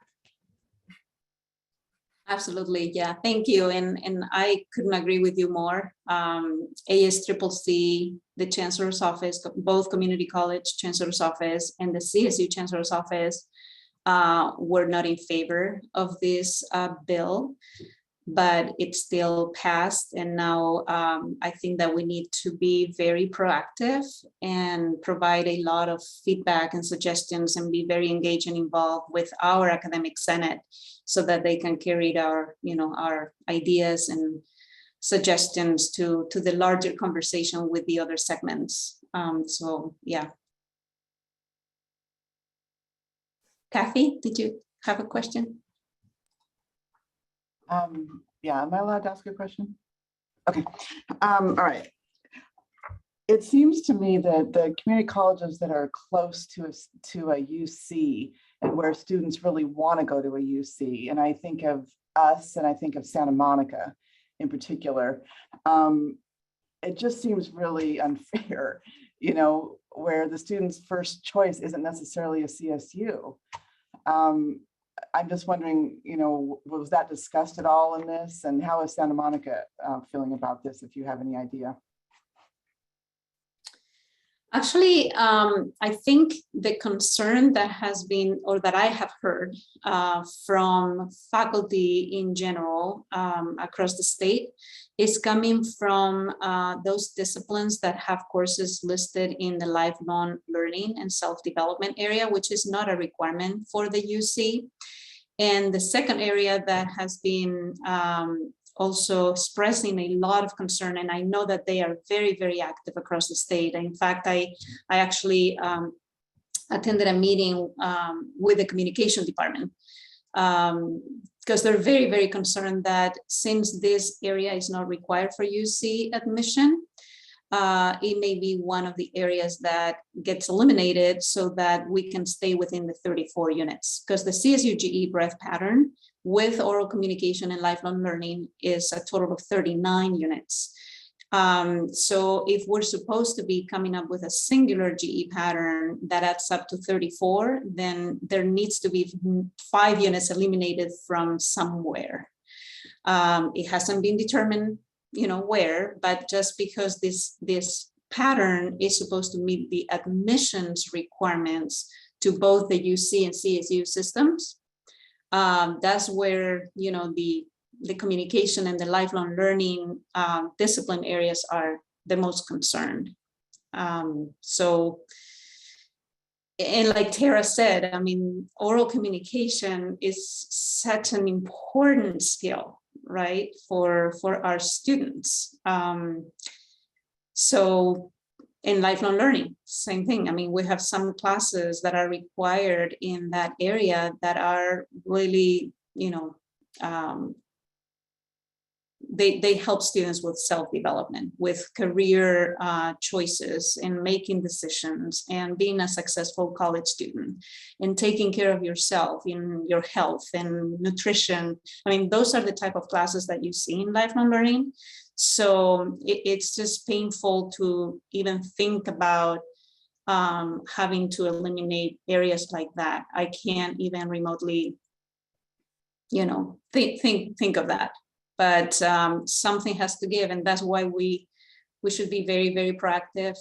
Absolutely, yeah, thank you. And I couldn't agree with you more. ASCCC, the Chancellor's Office, both Community College Chancellor's Office and the CSU Chancellor's Office were not in favor of this bill, but it still passed. And now I think that we need to be very proactive and provide a lot of feedback and suggestions and be very engaged and involved with our academic senate so that they can carry our, our ideas and suggestions to the larger conversation with the other segments. So yeah. Kathy, did you have a question? Yeah, am I allowed to ask a question? Okay, all right. It seems to me that the community colleges that are close to a UC and where students really want to go to a UC, and I think of us and I think of Santa Monica in particular, it just seems really unfair, where the student's first choice isn't necessarily a CSU. I'm just wondering, was that discussed at all in this? And how is Santa Monica feeling about this, if you have any idea? Actually, I think the concern that has been, or that I have heard from faculty in general across the state is coming from those disciplines that have courses listed in the lifelong learning and self-development area, which is not a requirement for the UC. And the second area that has been also expressing a lot of concern, and I know that they are very, very active across the state. In fact, I actually attended a meeting with the communication department because they're very, very concerned that since this area is not required for UC admission, it may be one of the areas that gets eliminated so that we can stay within the 34 units, because the CSU GE breadth pattern with oral communication and lifelong learning is a total of 39 units. So if we're supposed to be coming up with a singular GE pattern that adds up to 34, then there needs to be 5 units eliminated from somewhere. It hasn't been determined where, but just because this pattern is supposed to meet the admissions requirements to both the UC and CSU systems, that's where the communication and the lifelong learning discipline areas are the most concerned. So, and like Tara said, I mean, oral communication is such an important skill, right, for our students. So in lifelong learning, same thing. I mean, we have some classes that are required in that area that are really, they help students with self-development, with career choices and making decisions and being a successful college student and taking care of yourself in your health and nutrition. I mean, those are the type of classes that you see in lifelong learning. So it's just painful to even think about having to eliminate areas like that. I can't even remotely, think of that. But something has to give, and that's why we should be very, very proactive.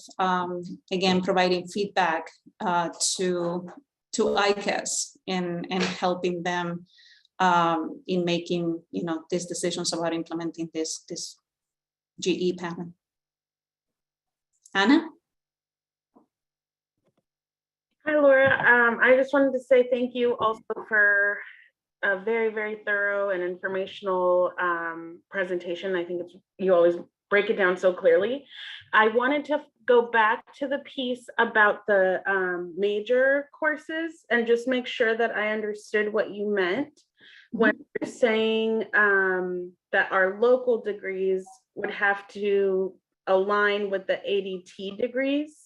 Again, providing feedback to ICAS and helping them in making these decisions about implementing this GE pattern. Anna? Hi, Laura. I just wanted to say thank you also for a very, very thorough and informational presentation. I think you always break it down so clearly. I wanted to go back to the piece about the major courses and just make sure that I understood what you meant when you're saying that our local degrees would have to align with the ADT degrees.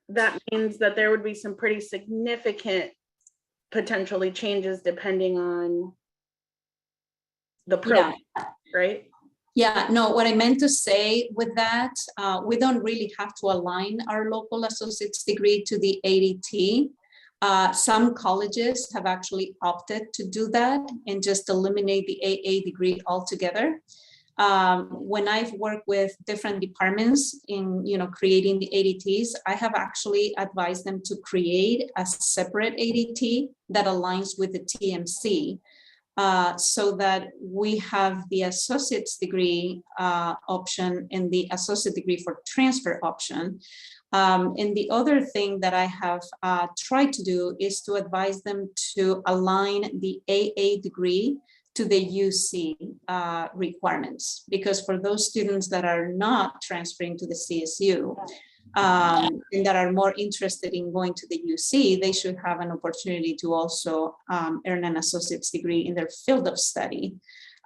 That means that there would be some pretty significant potentially changes depending on the program, right? Yeah, no, what I meant to say with that, we don't really have to align our local associate's degree to the ADT. Some colleges have actually opted to do that and just eliminate the AA degree altogether. When I've worked with different departments in, creating the ADTs, I have actually advised them to create a separate ADT that aligns with the TMC. So that we have the associate's degree option and the associate degree for transfer option. And the other thing that I have tried to do is to advise them to align the AA degree to the UC requirements, because for those students that are not transferring to the CSU, and that are more interested in going to the UC, they should have an opportunity to also earn an associate's degree in their field of study.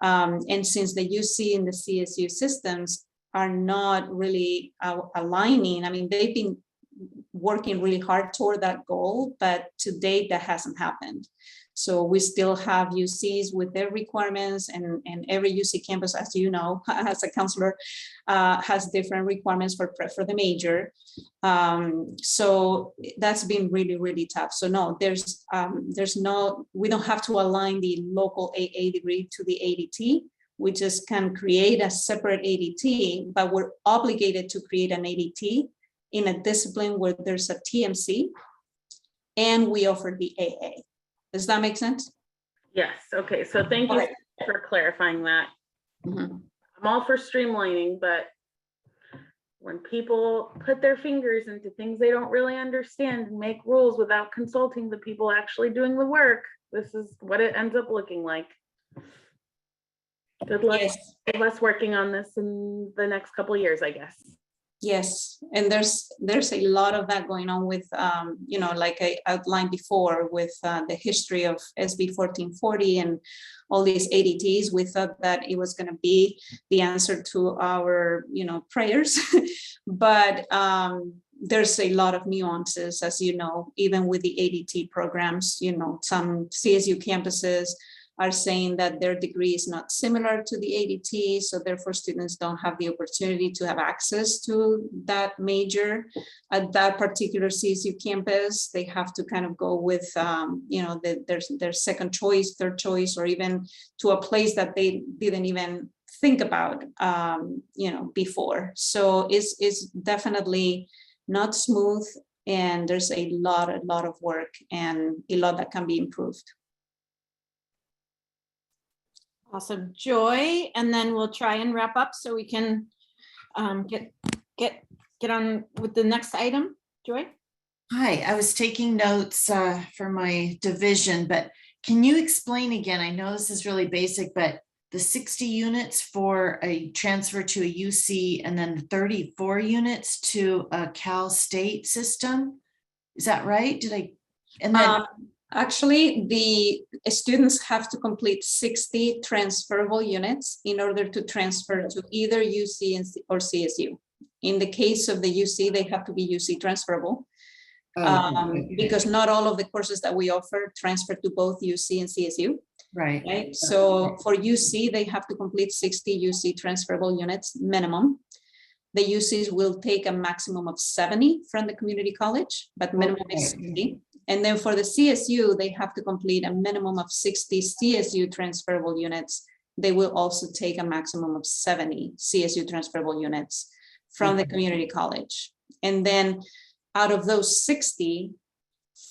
And since the UC and the CSU systems are not really aligning, I mean, they've been working really hard toward that goal, but to date that hasn't happened. So we still have UCs with their requirements, and every UC campus, as you know, as a counselor, has different requirements for the major. So that's been really, really tough. So no, we don't have to align the local AA degree to the ADT. We just can create a separate ADT, but we're obligated to create an ADT in a discipline where there's a TMC and we offer the AA. Does that make sense? Yes, okay, so thank you Okay. for clarifying that. Mhm. I'm all for streamlining, but when people put their fingers into things they don't really understand and make rules without consulting the people actually doing the work, this is what it ends up looking like. Good luck Yes. with us working on this in the next couple of years, I guess. Yes, and there's a lot of that going on with, like I outlined before with the history of SB 1440 and all these ADTs. We thought that it was going to be the answer to our, prayers, but there's a lot of nuances, as you know, even with the ADT programs. Some CSU campuses are saying that their degree is not similar to the ADT, so therefore students don't have the opportunity to have access to that major at that particular CSU campus. They have to kind of go with, their second choice, third choice, or even to a place that they didn't even think about, before. So it's definitely not smooth, and there's a lot of work and a lot that can be improved. Awesome. Joy, and then we'll try and wrap up so we can get on with the next item. Joy? Hi, I was taking notes for my division, but can you explain again? I know this is really basic, but the 60 units for a transfer to a UC and then 34 units to a Cal State system. Is that right? And then Actually, the students have to complete 60 transferable units in order to transfer to either UC or CSU. In the case of the UC, they have to be UC transferable. Because not all of the courses that we offer transfer to both UC and CSU. Right. So for UC, they have to complete 60 UC transferable units minimum. The UCs will take a maximum of 70 from the community college, but minimum is 60. And then for the CSU, they have to complete a minimum of 60 CSU transferable units. They will also take a maximum of 70 CSU transferable units from the community college. And then out of those 60,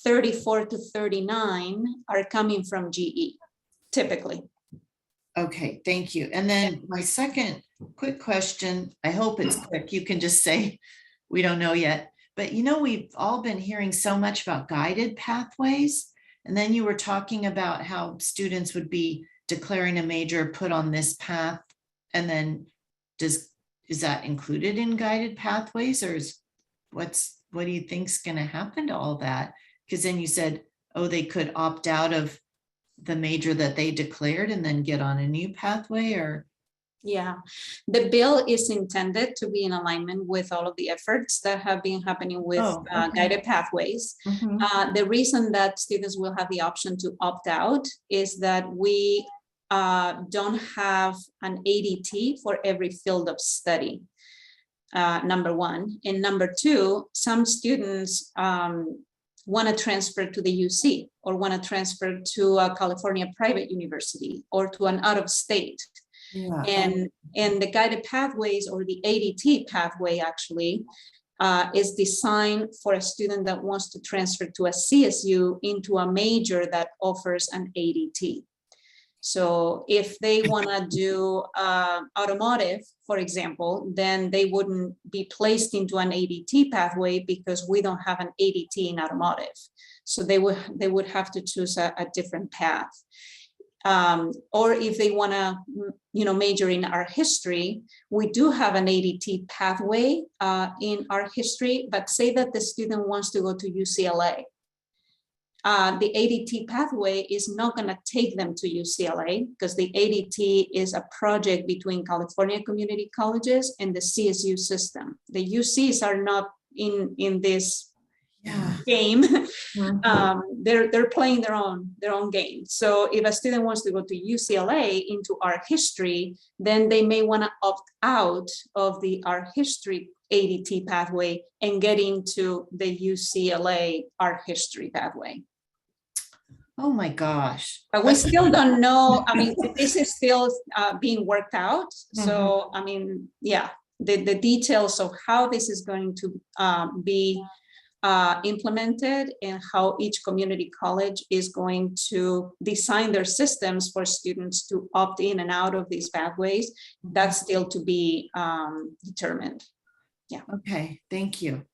34 to 39 are coming from GE, typically. Okay, thank you. And then my second quick question, I hope it's quick. You can just say, we don't know yet. But we've all been hearing so much about guided pathways. And then you were talking about how students would be declaring a major put on this path. And then is that included in guided pathways, or what do you think is going to happen to all that? Because then you said, they could opt out of the major that they declared and then get on a new pathway, or? Yeah, the bill is intended to be in alignment with all of the efforts that have been happening with guided pathways. Mm-hmm. The reason that students will have the option to opt out is that we don't have an ADT for every field of study, number one. And number two, some students want to transfer to the UC or want to transfer to a California private university or to an out-of-state. Yeah. And the guided pathways, or the ADT pathway, actually is designed for a student that wants to transfer to a CSU into a major that offers an ADT. So if they want to do automotive, for example, then they wouldn't be placed into an ADT pathway because we don't have an ADT in automotive. So they would have to choose a different path. Or if they want to, major in art history, we do have an ADT pathway in art history, but say that the student wants to go to UCLA. The ADT pathway is not going to take them to UCLA because the ADT is a project between California community colleges and the CSU system. The UCs are not in this game. They're playing their own game. So if a student wants to go to UCLA into art history, then they may want to opt out of the art history ADT pathway and get into the UCLA art history pathway. Oh my gosh. But we still don't know. I mean, this is still being worked out. So, I mean, yeah, the details of how this is going to be implemented and how each community college is going to design their systems for students to opt in and out of these pathways, that's still to be determined. Yeah. Okay, thank you.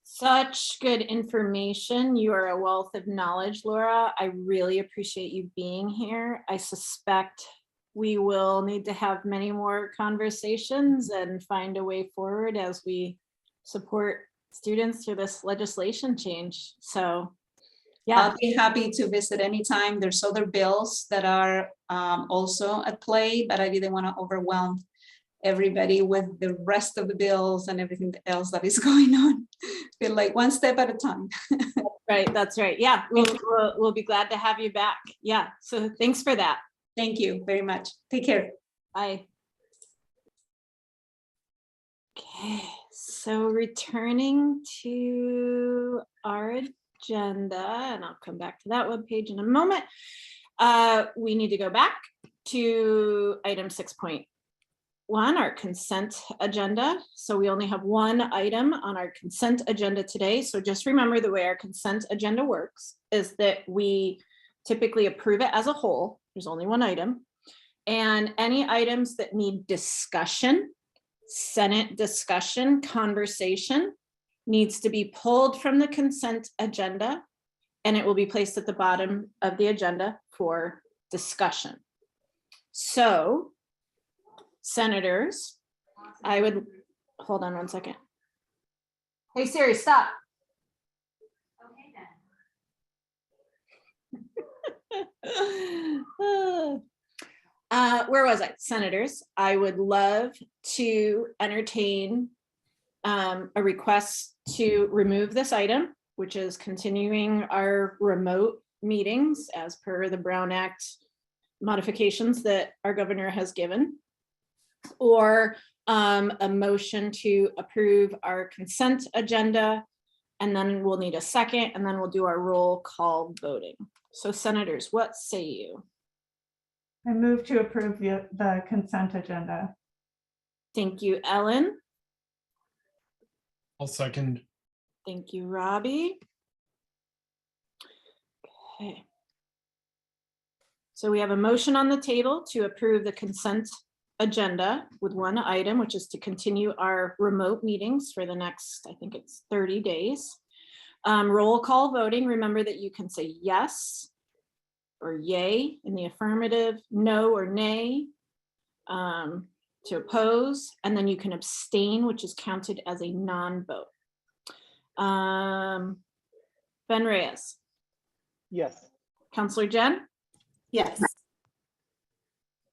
Such good information. You are a wealth of knowledge, Laura. I really appreciate you being here. I suspect we will need to have many more conversations and find a way forward as we support students through this legislation change. So, yeah. I'll be happy to visit anytime. There's other bills that are also at play, but I didn't want to overwhelm everybody with the rest of the bills and everything else that is going on. Feel like one step at a time. Right, that's right. Yeah, we'll be glad to have you back. Yeah, so thanks for that. Thank you very much. Take care. Bye. Okay, so returning to our agenda, and I'll come back to that webpage in a moment. We need to go back to item 6.1, our consent agenda. So we only have one item on our consent agenda today. So just remember, the way our consent agenda works is that we typically approve it as a whole. There's only one item. And any items that need discussion, Senate discussion, conversation, needs to be pulled from the consent agenda, and it will be placed at the bottom of the agenda for discussion. So, senators, I would, hold on one second. Hey Siri, stop. Where was I? Senators, I would love to entertain a request to remove this item, which is continuing our remote meetings as per the Brown Act modifications that our governor has given, or a motion to approve our consent agenda, and then we'll need a second, and then we'll do our roll call voting. So senators, what say you? I move to approve the consent agenda. Thank you, Ellen. I'll second. Thank you, Robbie. Okay. So we have a motion on the table to approve the consent agenda with one item, which is to continue our remote meetings for the next, I think it's 30 days. Roll call voting. Remember that you can say yes or yay in the affirmative, no or nay to oppose, and then you can abstain, which is counted as a non-vote. Ben Reyes. Yes. Counselor Jen? Yes.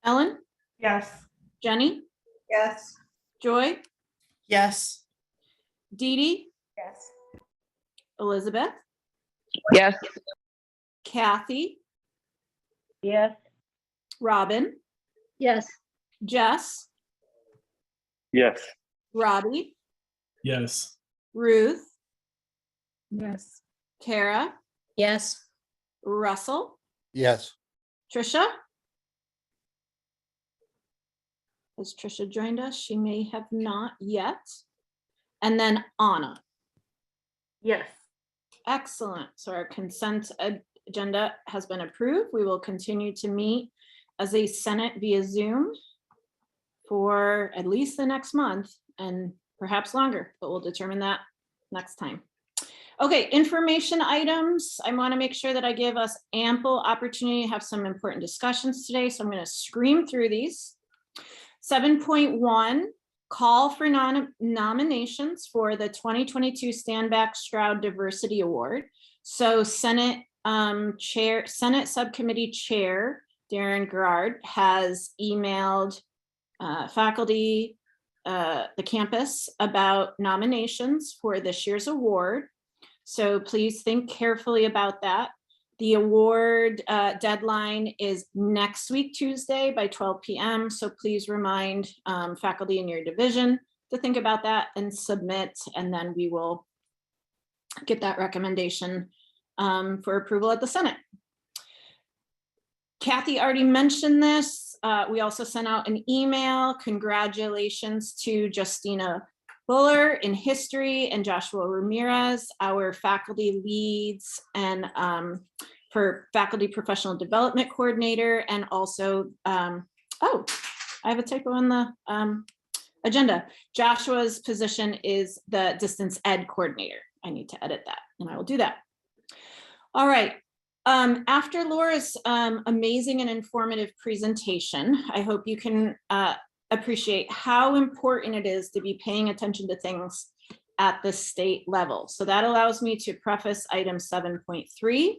Ellen? Yes. Jenny? Yes. Joy? Yes. Dee Dee? Yes. Elizabeth? Yes. Kathy, Yes. Robin, Yes. Jess, Yes. Robbie, Yes. Ruth, Yes. Kara, Yes. Russell, Yes. Trisha. Has Trisha joined us? She may have not yet. And then Anna. Yes. Excellent. So our consent agenda has been approved. We will continue to meet as a Senate via Zoom for at least the next month and perhaps longer, but we'll determine that next time. Okay, information items. I want to make sure that I give us ample opportunity to have some important discussions today, so I'm going to scream through these. 7.1, call for nominations for the 2022 Stand Back Stroud Diversity Award. So Senate Subcommittee Chair Darren Gerard has emailed faculty, the campus about nominations for this year's award. So please think carefully about that. The award deadline is next week, Tuesday by 12 p.m. So please remind faculty in your division to think about that and submit, and then we will get that recommendation for approval at the Senate. Kathy already mentioned this. We also sent out an email. Congratulations to Justina Buller in history and Joshua Ramirez, our faculty leads and for faculty professional development coordinator, and also, oh, I have a typo on the agenda. Joshua's position is the distance ed coordinator. I need to edit that and I will do that. All right. After Laura's amazing and informative presentation, I hope you can appreciate how important it is to be paying attention to things at the state level. So that allows me to preface item 7.3.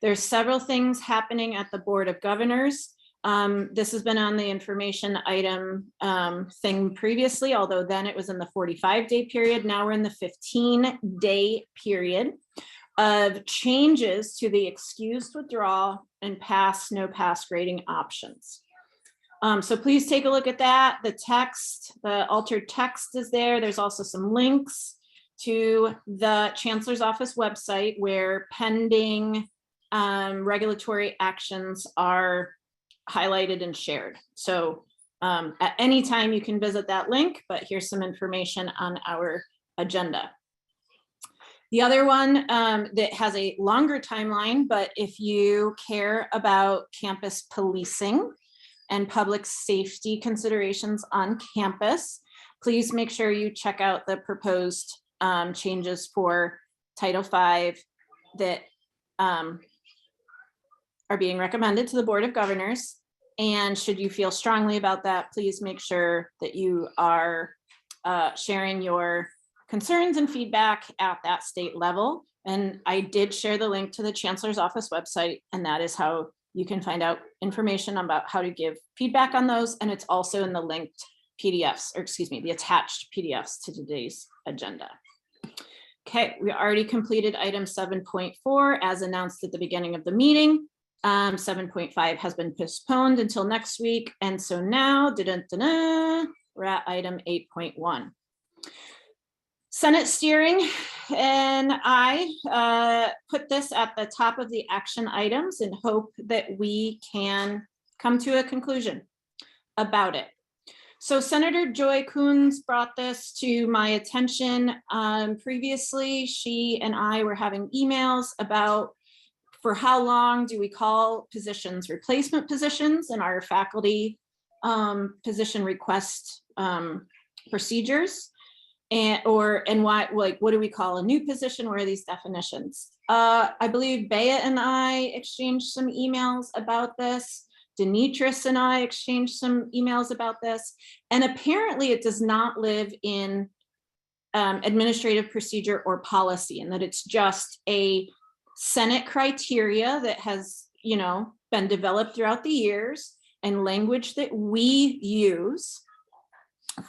There's several things happening at the Board of Governors. This has been on the information item thing previously, although then it was in the 45-day period. Now we're in the 15-day period of changes to the excused withdrawal and pass, no pass grading options. So please take a look at that. The text, the altered text is there. There's also some links to the Chancellor's Office website where pending regulatory actions are highlighted and shared. So at any time you can visit that link, but here's some information on our agenda. The other one that has a longer timeline, but if you care about campus policing and public safety considerations on campus, please make sure you check out the proposed changes for Title V that are being recommended to the Board of Governors. And should you feel strongly about that, please make sure that you are sharing your concerns and feedback at that state level. And I did share the link to the Chancellor's Office website, and that is how you can find out information about how to give feedback on those. And it's also in the linked PDFs, or excuse me, the attached PDFs to today's agenda. Okay, we already completed item 7.4 as announced at the beginning of the meeting. 7.5 has been postponed until next week. And so now, we're at item 8.1. Senate steering, and I put this at the top of the action items in hope that we can come to a conclusion about it. So Senator Joy Coons brought this to my attention previously. She and I were having emails about for how long do we call positions replacement positions in our faculty position request procedures. And why, like, what do we call a new position? Where are these definitions? I believe Bea and I exchanged some emails about this. Denitris and I exchanged some emails about this. And apparently it does not live in administrative procedure or policy, and that it's just a Senate criteria that has, you know, been developed throughout the years and language that we use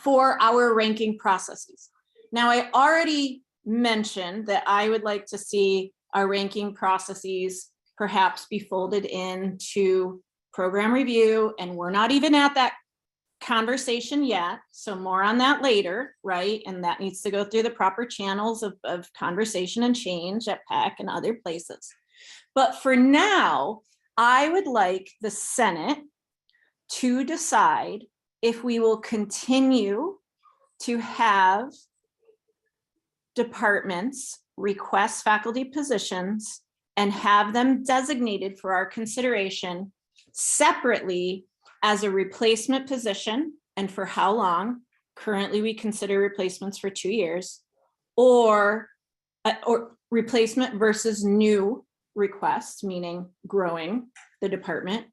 for our ranking processes. Now, I already mentioned that I would like to see our ranking processes perhaps be folded into program review, and we're not even at that conversation yet, so more on that later, right? And that needs to go through the proper channels of conversation and change at PEC and other places. But for now, I would like the Senate to decide if we will continue to have departments request faculty positions and have them designated for our consideration separately as a replacement position, and for how long. Currently, we consider replacements for 2 years, or replacement versus new requests, meaning growing the department.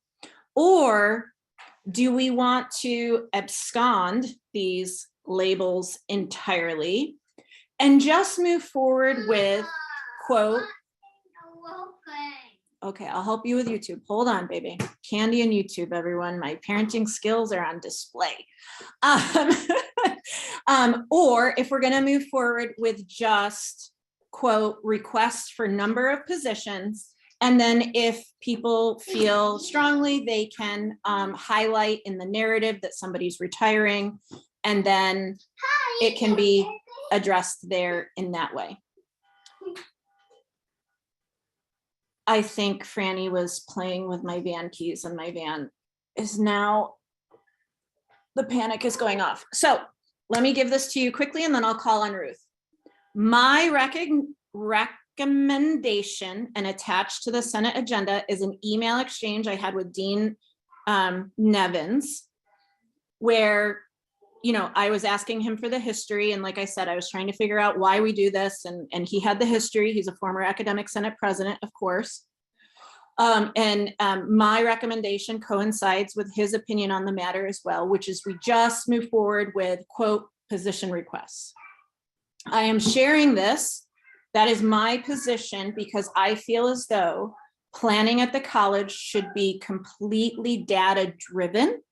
Or do we want to abscond these labels entirely and just move forward with, quote, okay, I'll help you with YouTube. Hold on, baby. Candy and YouTube, everyone. My parenting skills are on display. Or if we're going to move forward with just, quote, requests for number of positions, and then if people feel strongly, they can highlight in the narrative that somebody's retiring, and then it can be addressed there in that way. I think Franny was playing with my van keys, and my van is now, the panic is going off. So let me give this to you quickly, and then I'll call on Ruth. My recommendation and attached to the Senate agenda is an email exchange I had with Dean Nevins, where, you know, I was asking him for the history. And like I said, I was trying to figure out why we do this. And he had the history. He's a former academic Senate president, of course. My recommendation coincides with his opinion on the matter as well, which is we just move forward with, quote, position requests. I am sharing this. That is my position, because I feel as though planning at the college should be completely data driven.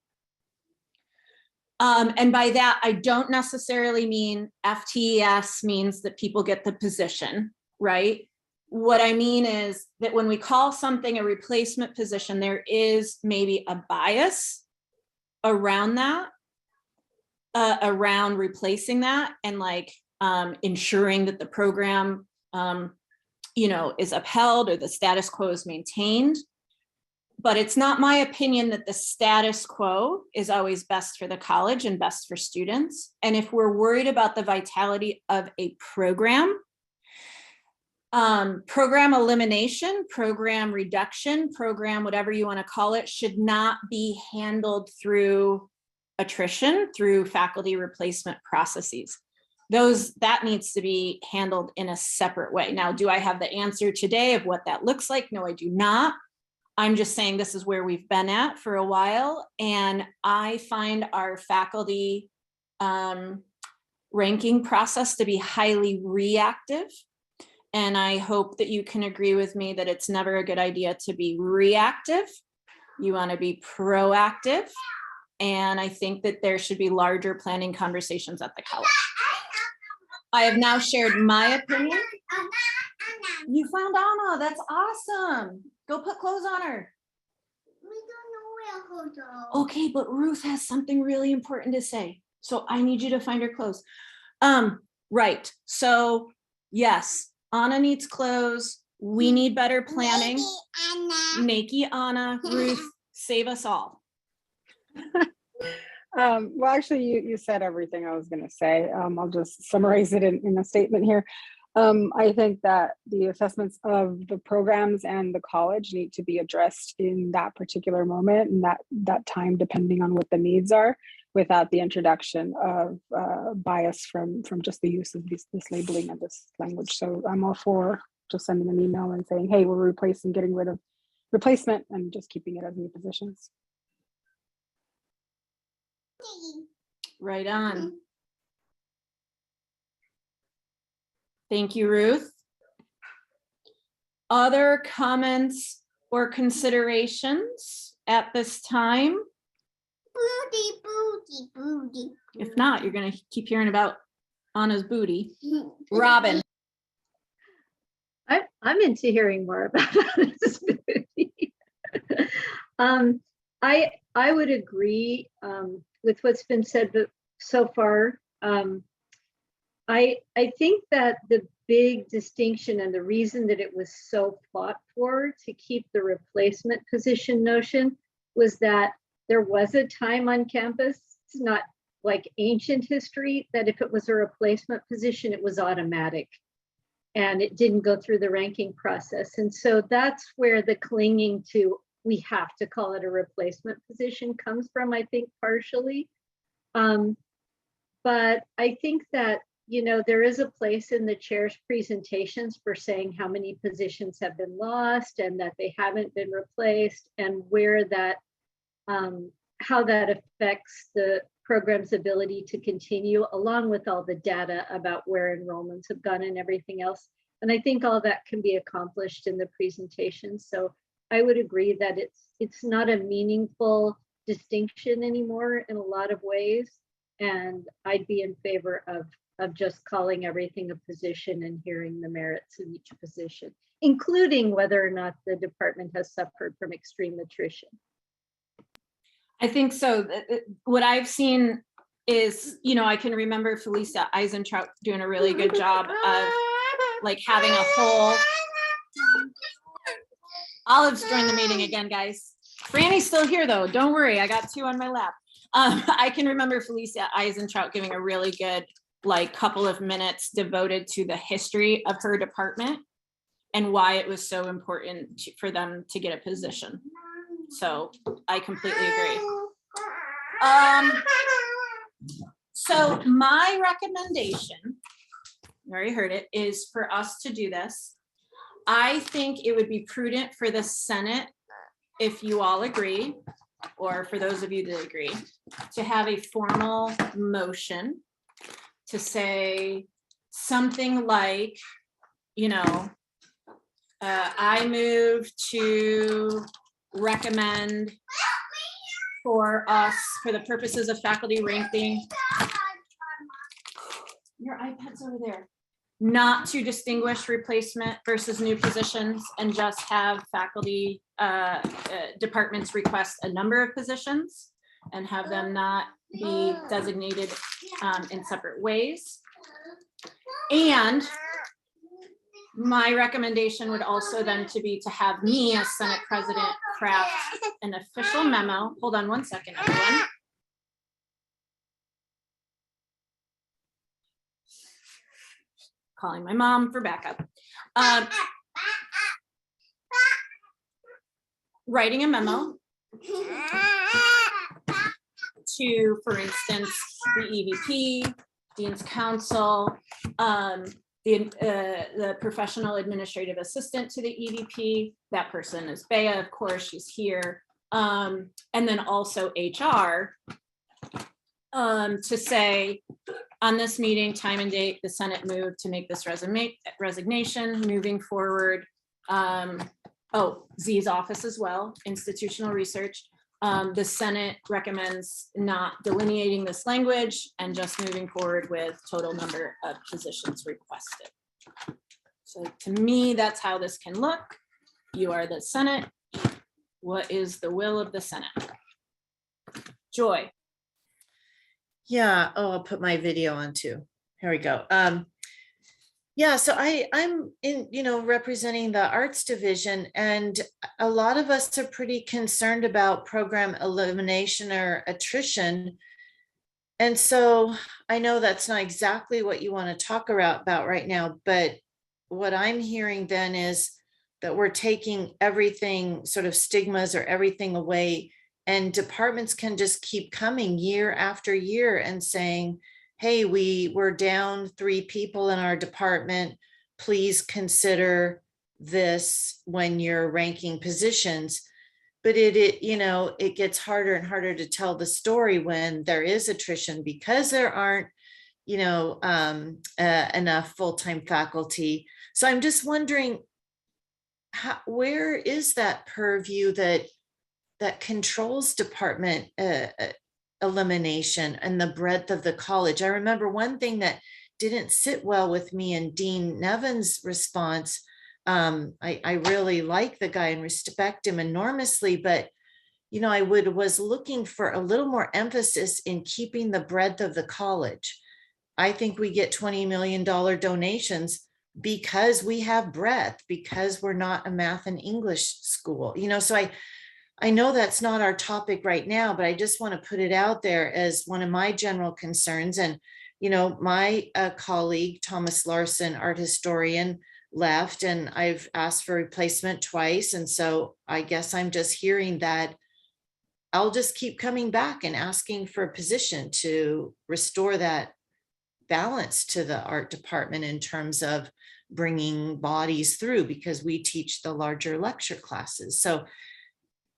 And by that, I don't necessarily mean FTES means that people get the position, right? What I mean is that when we call something a replacement position, there is maybe a bias around that, around replacing that, and like ensuring that the program, you know, is upheld or the status quo is maintained. But it's not my opinion that the status quo is always best for the college and best for students. And if we're worried about the vitality of a program, program elimination, program reduction, program, whatever you want to call it, should not be handled through attrition, through faculty replacement processes. That needs to be handled in a separate way. Now, do I have the answer today of what that looks like? No, I do not. I'm just saying this is where we've been at for a while, and I find our faculty ranking process to be highly reactive. And I hope that you can agree with me that it's never a good idea to be reactive. You want to be proactive. And I think that there should be larger planning conversations at the college. I have now shared my opinion. You found Anna, that's awesome. Go put clothes on her. We don't know where to go. Okay, but Ruth has something really important to say. So I need you to find her clothes. Right, so yes, Anna needs clothes. We need better planning. Nakey Anna, Ruth, save us all. Well, actually, you said everything I was going to say. I'll just summarize it in a statement here. I think that the assessments of the programs and the college need to be addressed in that particular moment and that time, depending on what the needs are, without the introduction of bias from just the use of this labeling and this language. So I'm all for just sending an email and saying, hey, we're replacing, getting rid of replacement and just keeping it as new positions. Right on. Thank you, Ruth. Other comments or considerations at this time? Booty. If not, you're going to keep hearing about Anna's booty. Robin. I'm into hearing more about this movie. I would agree with what's been said so far. I think that the big distinction and the reason that it was so fought for to keep the replacement position notion was that there was a time on campus, it's not like ancient history, that if it was a replacement position, it was automatic and it didn't go through the ranking process. And so that's where the clinging to, we have to call it a replacement position comes from, I think, partially. But I think that, you know, there is a place in the chair's presentations for saying how many positions have been lost and that they haven't been replaced, and where that, how that affects the program's ability to continue, along with all the data about where enrollments have gone and everything else. And I think all that can be accomplished in the presentation. So I would agree that it's not a meaningful distinction anymore in a lot of ways. And I'd be in favor of just calling everything a position and hearing the merits of each position, including whether or not the department has suffered from extreme attrition. I think so. What I've seen is, you know, I can remember Felicia Eisentraut doing a really good job of like having a whole, Olive's joined the meeting again, guys. Franny's still here though. Don't worry, I got two on my lap. I can remember Felicia Eisentraut giving a really good like couple of minutes devoted to the history of her department and why it was so important for them to get a position. So I completely agree. So my recommendation, you already heard it, is for us to do this. I think it would be prudent for the Senate, if you all agree, or for those of you that agree, to have a formal motion to say something like, you know, I move to recommend for us, for the purposes of faculty ranking, your iPad's over there, not to distinguish replacement versus new positions and just have faculty departments request a number of positions and have them not be designated in separate ways. And my recommendation would also then to be to have me as Senate President craft an official memo. Hold on one second, everyone. Calling my mom for backup. Writing a memo to, for instance, the EVP, Dean's Council, the professional administrative assistant to the EVP. That person is Bea, of course, she's here. And then also HR to say, on this meeting, time and date, the Senate moved to make this resignation moving forward. Oh, Z's office as well, institutional research. The Senate recommends not delineating this language and just moving forward with total number of positions requested. So to me, that's how this can look. You are the Senate. What is the will of the Senate? Joy. Yeah, oh, I'll put my video on too. Here we go. Yeah, so I'm in, you know, representing the arts division, and a lot of us are pretty concerned about program elimination or attrition. And so I know that's not exactly what you want to talk about right now, but what I'm hearing then is that we're taking everything, sort of stigmas or everything away, and departments can just keep coming year after year and saying, hey, we're down 3 people in our department. Please consider this when you're ranking positions. But it you know, it gets harder and harder to tell the story when there is attrition because there aren't, you know, enough full-time faculty. So I'm just wondering, where is that purview that controls department elimination and the breadth of the college? I remember one thing that didn't sit well with me in Dean Nevin's response I really like the guy and respect him enormously, but you know, I was looking for a little more emphasis in keeping the breadth of the college. I think we get $20 million donations because we have breadth, because we're not a math and English school, you know, so I know that's not our topic right now, but I just want to put it out there as one of my general concerns. And, you know, my colleague, Thomas Larson, art historian, left, and I've asked for replacement twice. And so I guess I'm just hearing that I'll just keep coming back and asking for a position to restore that balance to the art department in terms of bringing bodies through, because we teach the larger lecture classes. So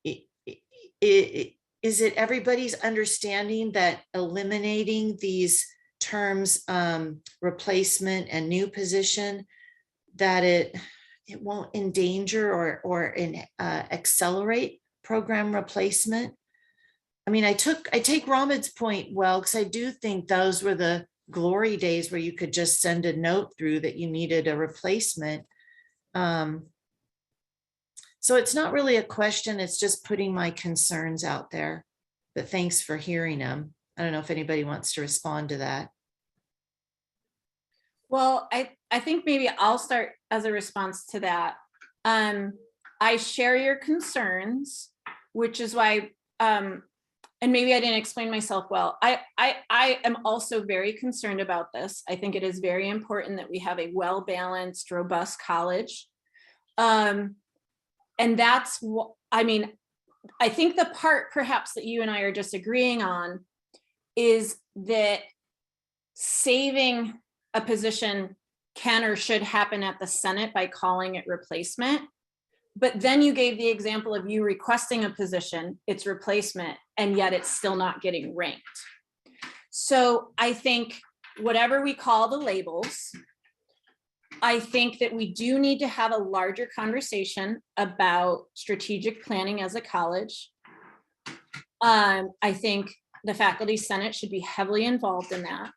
is it everybody's understanding that eliminating these terms, replacement and new position, that it won't endanger or accelerate program replacement? I mean, I take Ramid's point well, because I do think those were the glory days where you could just send a note through that you needed a replacement. So it's not really a question, it's just putting my concerns out there. But thanks for hearing them. I don't know if anybody wants to respond to that. Well, I think maybe I'll start as a response to that. I share your concerns, which is why, and maybe I didn't explain myself well. I am also very concerned about this. I think it is very important that we have a well-balanced, robust college. And that's what, I mean, I think the part perhaps that you and I are disagreeing on is that saving a position can or should happen at the Senate by calling it replacement. But then you gave the example of you requesting a position, its replacement, and yet it's still not getting ranked. So I think whatever we call the labels, I think that we do need to have a larger conversation about strategic planning as a college. I think the Faculty Senate should be heavily involved in that.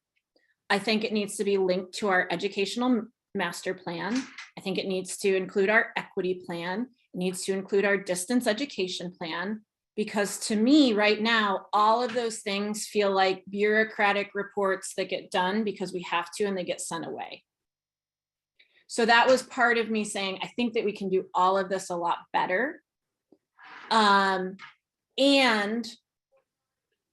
I think it needs to be linked to our educational master plan. I think it needs to include our equity plan. It needs to include our distance education plan, because to me right now, all of those things feel like bureaucratic reports that get done because we have to, and they get sent away. So that was part of me saying, I think that we can do all of this a lot better. And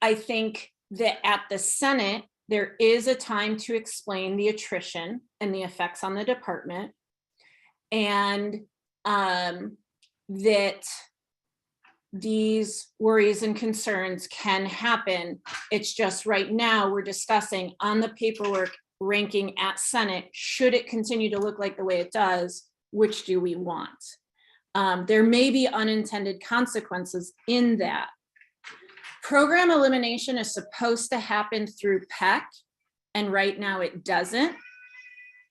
I think that at the Senate, there is a time to explain the attrition and the effects on the department. And that these worries and concerns can happen. It's just right now we're discussing on the paperwork ranking at Senate, should it continue to look like the way it does, which do we want? There may be unintended consequences in that. Program elimination is supposed to happen through PEC, and right now it doesn't,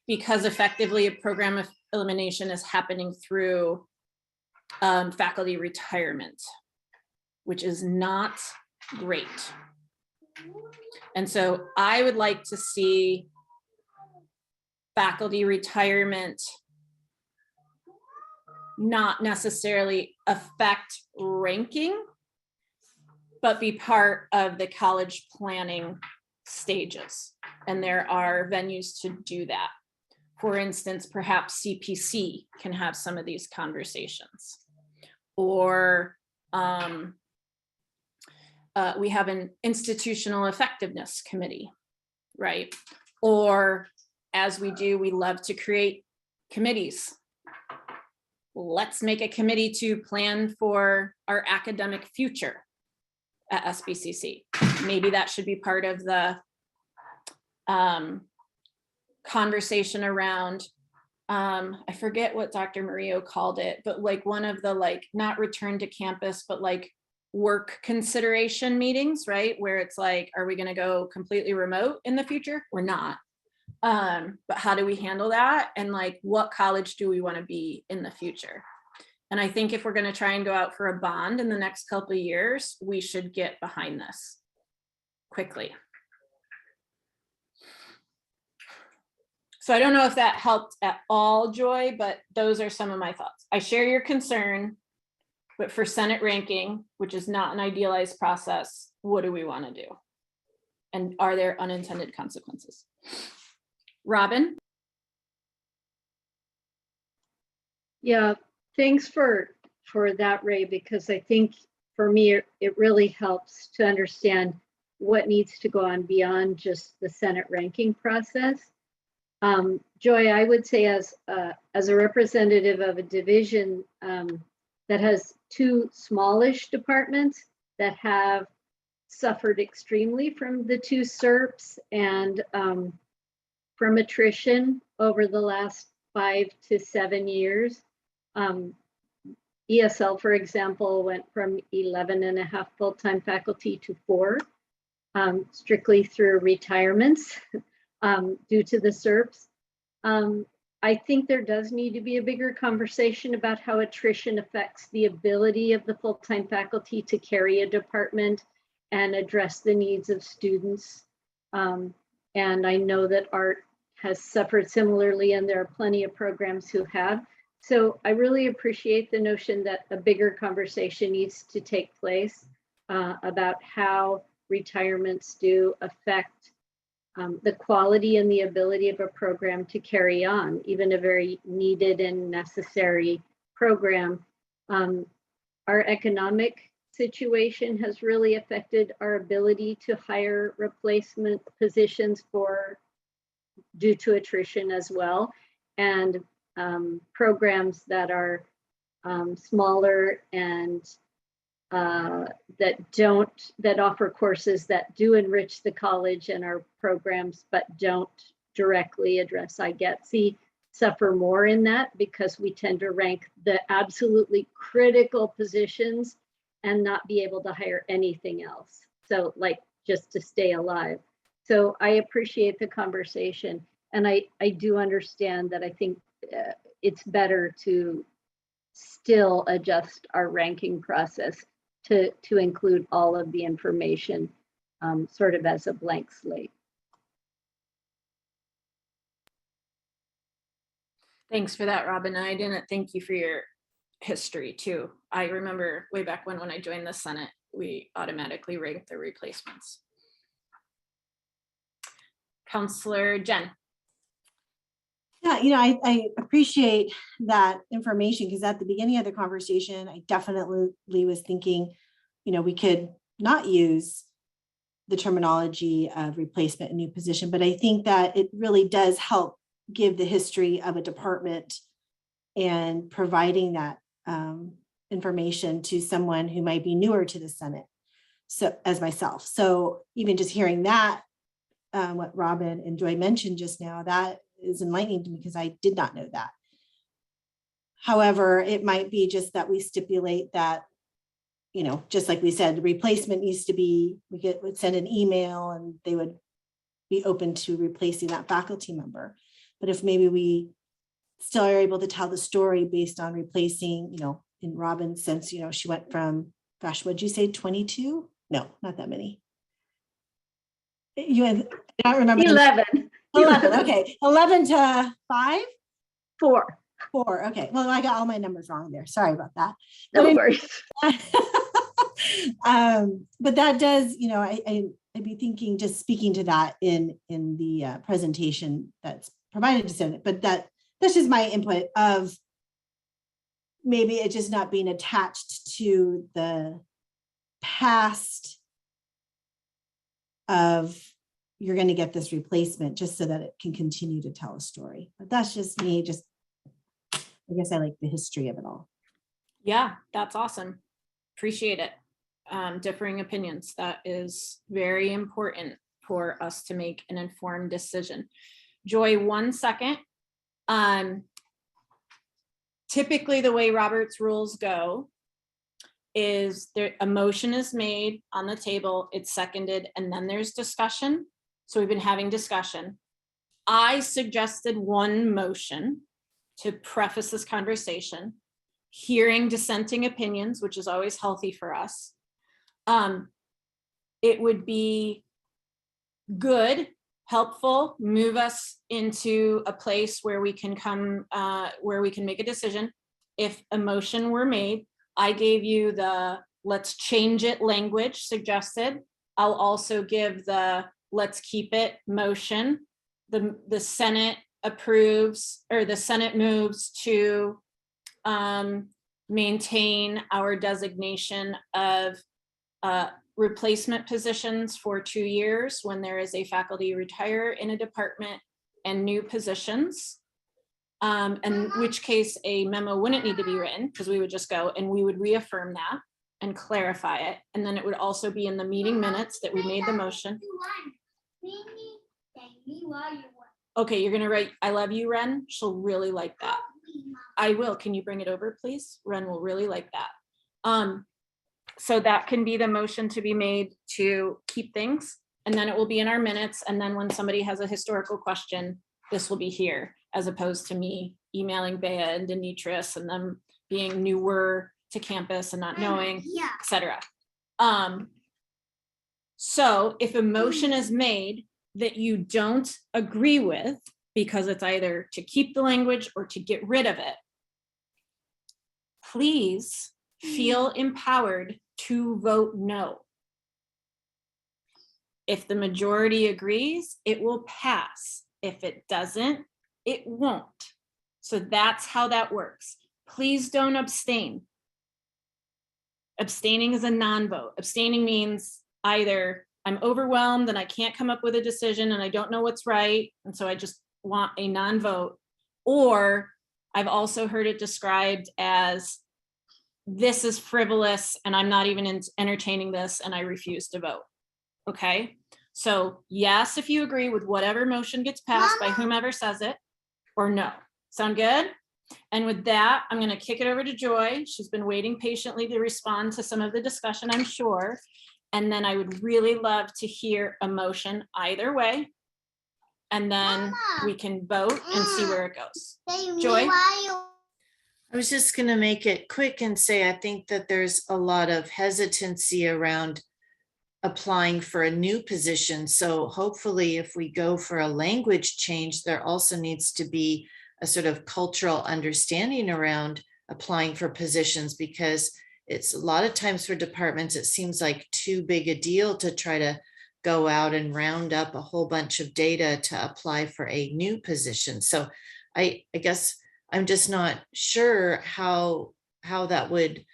because effectively a program elimination is happening through faculty retirement, which is not great. And so I would like to see faculty retirement not necessarily affect ranking, but be part of the college planning stages. And there are venues to do that. For instance, perhaps CPC can have some of these conversations. Or we have an institutional effectiveness committee, right? Or as we do, we love to create committees. Let's make a committee to plan for our academic future at SBCC. Maybe that should be part of the conversation around, I forget what Dr. Murillo called it, but like one of the like, not return to campus, but like work consideration meetings, right? Where it's like, are we gonna go completely remote in the future? We're not. But how do we handle that? And like, what college do we wanna be in the future? And I think if we're gonna try and go out for a bond in the next couple of years, we should get behind this quickly. So I don't know if that helped at all, Joy, but those are some of my thoughts. I share your concern, but for Senate ranking, which is not an idealized process, what do we want to do? And are there unintended consequences? Robin? Yeah, thanks for that, Ray, because I think for me, it really helps to understand what needs to go on beyond just the Senate ranking process. Joy, I would say as a representative of a division that has two smallish departments that have suffered extremely from the two SERPs and from attrition over the last 5 to 7 years. ESL, for example, went from 11.5 full-time faculty to 4, strictly through retirements due to the SERPs. I think there does need to be a bigger conversation about how attrition affects the ability of the full-time faculty to carry a department and address the needs of students. And I know that art has suffered similarly, and there are plenty of programs who have. So I really appreciate the notion that a bigger conversation needs to take place about how retirements do affect the quality and the ability of a program to carry on, even a very needed and necessary program. Our economic situation has really affected our ability to hire replacement positions due to attrition as well. And programs that are smaller and that offer courses that do enrich the college and our programs, but don't directly address IGETC, suffer more in that because we tend to rank the absolutely critical positions and not be able to hire anything else. So like just to stay alive. So I appreciate the conversation. And I do understand that I think it's better to still adjust our ranking process to include all of the information sort of as a blank slate. Thanks for that, Robin. I didn't thank you for your history too. I remember way back when I joined the Senate, we automatically ranked the replacements. Counselor Jen. Yeah, I appreciate that information because at the beginning of the conversation, I definitely was thinking, we could not use the terminology of replacement and new position, but I think that it really does help give the history of a department and providing that information to someone who might be newer to the Senate, so as myself. So even just hearing that, what Robin and Joy mentioned just now, that is enlightening to me because I did not know that. However, it might be just that we stipulate that, just like we said, the replacement needs to be, would send an email and they would be open to replacing that faculty member. But if maybe we still are able to tell the story based on replacing, in Robin's sense, she went from, gosh, what'd you say, 22? No, not that many. I don't remember. 11. 11, okay. 11 to 5? 4. 4, okay. Well, I got all my numbers wrong there. Sorry about that. No worries. But that does, I'd be thinking, just speaking to that in the presentation that's provided to Senate, but that's just my input of maybe it just not being attached to the past of you're going to get this replacement just so that it can continue to tell a story. But that's just me, I guess I like the history of it all. Yeah, that's awesome. Appreciate it. Differing opinions. That is very important for us to make an informed decision. Joy, 1 second. Typically the way Robert's rules go is a motion is made on the table, it's seconded, and then there's discussion. So we've been having discussion. I suggested one motion to preface this conversation, hearing dissenting opinions, which is always healthy for us. It would be good, helpful, move us into a place where we can come, where we can make a decision. If a motion were made, I gave you the let's change it language suggested. I'll also give the let's keep it motion. The Senate approves, or the Senate moves to maintain our designation of replacement positions for 2 years when there is a faculty retire in a department and new positions. In which case a memo wouldn't need to be written because we would just go and we would reaffirm that and clarify it. And then it would also be in the meeting minutes that we made the motion. Okay, you're gonna write, I love you, Ren. She'll really like that. I will. Can you bring it over, please? Ren will really like that. So that can be the motion to be made to keep things, and then it will be in our minutes. And then when somebody has a historical question, this will be here, as opposed to me emailing Bea and Demetrius and them being newer to campus and not knowing, et cetera. So if a motion is made that you don't agree with, because it's either to keep the language or to get rid of it, please feel empowered to vote no. If the majority agrees, it will pass. If it doesn't, it won't. So that's how that works. Please don't abstain. Abstaining is a non-vote. Abstaining means either I'm overwhelmed and I can't come up with a decision and I don't know what's right, and so I just want a non-vote. Or I've also heard it described as this is frivolous and I'm not even entertaining this and I refuse to vote. Okay, so yes, if you agree with whatever motion gets passed by whomever says it, or no. Sound good? And with that, I'm going to kick it over to Joy. She's been waiting patiently to respond to some of the discussion, I'm sure. And then I would really love to hear a motion either way. And then we can vote and see where it goes. Joy? I was just going to make it quick and say, I think that there's a lot of hesitancy around applying for a new position. So hopefully if we go for a language change, there also needs to be a sort of cultural understanding around applying for positions, because it's a lot of times for departments, it seems like too big a deal to try to go out and round up a whole bunch of data to apply for a new position. So I guess I'm just not sure how that would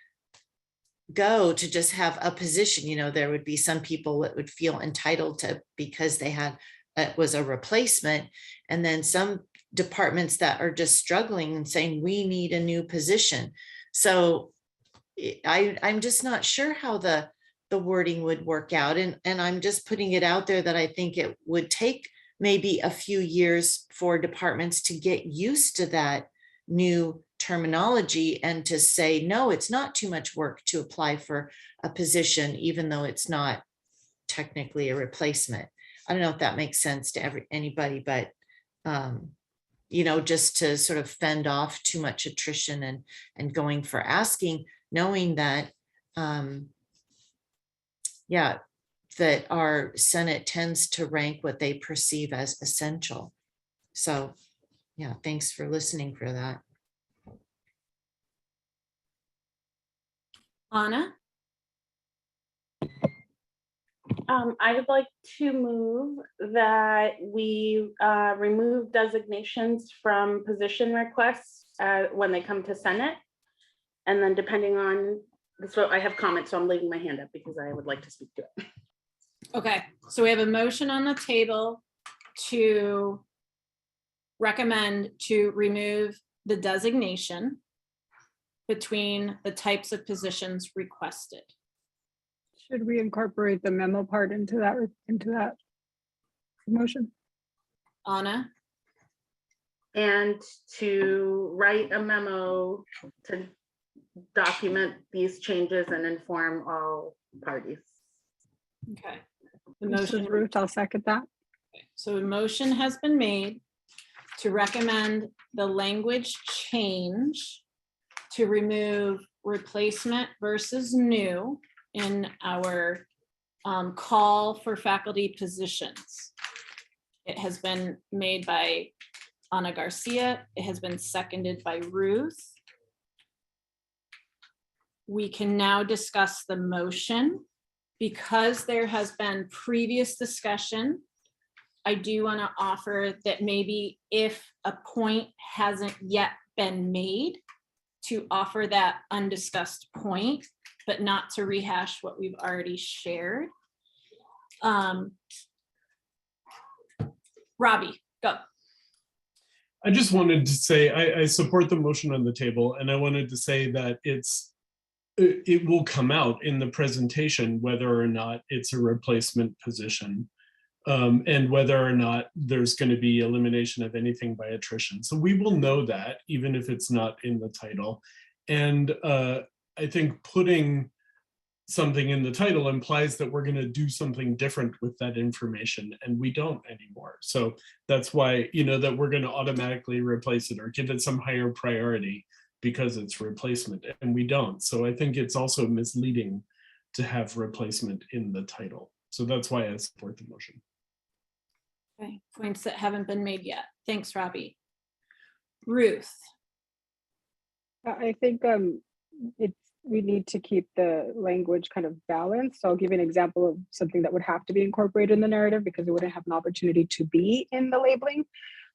go to just have a position. You know, there would be some people that would feel entitled to because they had, it was a replacement, and then some departments that are just struggling and saying we need a new position. So I'm just not sure how the wording would work out, and I'm just putting it out there that I think it would take maybe a few years for departments to get used to that new terminology and to say, no, it's not too much work to apply for a position, even though it's not technically a replacement. I don't know if that makes sense to anybody, but you know, just to sort of fend off too much attrition and going for asking, knowing that yeah, that our Senate tends to rank what they perceive as essential. So yeah, thanks for listening for that. Anna? I would like to move that we remove designations from position requests when they come to Senate. And then depending on this, I have comments, so I'm leaving my hand up because I would like to speak to it. Okay, so we have a motion on the table to recommend to remove the designation between the types of positions requested. Should we incorporate the memo part into that motion? Anna? And to write a memo to document these changes and inform all parties. Okay. The motion, Ruth, I'll second that. So a motion has been made to recommend the language change to remove replacement versus new in our call for faculty positions. It has been made by Ana Garcia. It has been seconded by Ruth. We can now discuss the motion. Because there has been previous discussion, I do want to offer that maybe if a point hasn't yet been made, to offer that undiscussed point, but not to rehash what we've already shared. Robbie, go. I just wanted to say, I support the motion on the table, and I wanted to say that it will come out in the presentation whether or not it's a replacement position, and whether or not there's going to be elimination of anything by attrition. So we will know that even if it's not in the title. And I think putting something in the title implies that we're going to do something different with that information, and we don't anymore. So that's why, that we're going to automatically replace it or give it some higher priority because it's replacement, and we don't. So I think it's also misleading to have replacement in the title. So that's why I support the motion. Okay, points that haven't been made yet. Thanks, Robbie. Ruth. I think we need to keep the language kind of balanced. So I'll give you an example of something that would have to be incorporated in the narrative because it wouldn't have an opportunity to be in the labeling.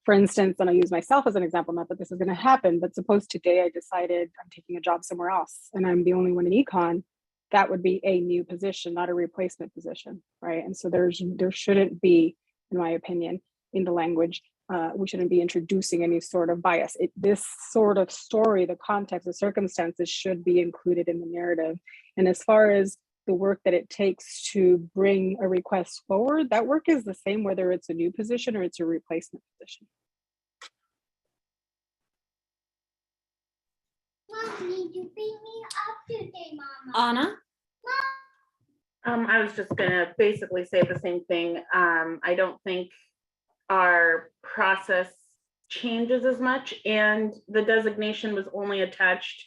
For instance, and I use myself as an example, not that this is going to happen, but suppose today I decided I'm taking a job somewhere else and I'm the only one in econ, that would be a new position, not a replacement position, right? And so there shouldn't be, in my opinion, in the language, we shouldn't be introducing any sort of bias. This sort of story, the context, the circumstances should be included in the narrative. And as far as the work that it takes to bring a request forward, that work is the same whether it's a new position or it's a replacement position. Mommy, you beat me up today, Mama. Anna? I was just gonna basically say the same thing. I don't think our process changes as much, and the designation was only attached,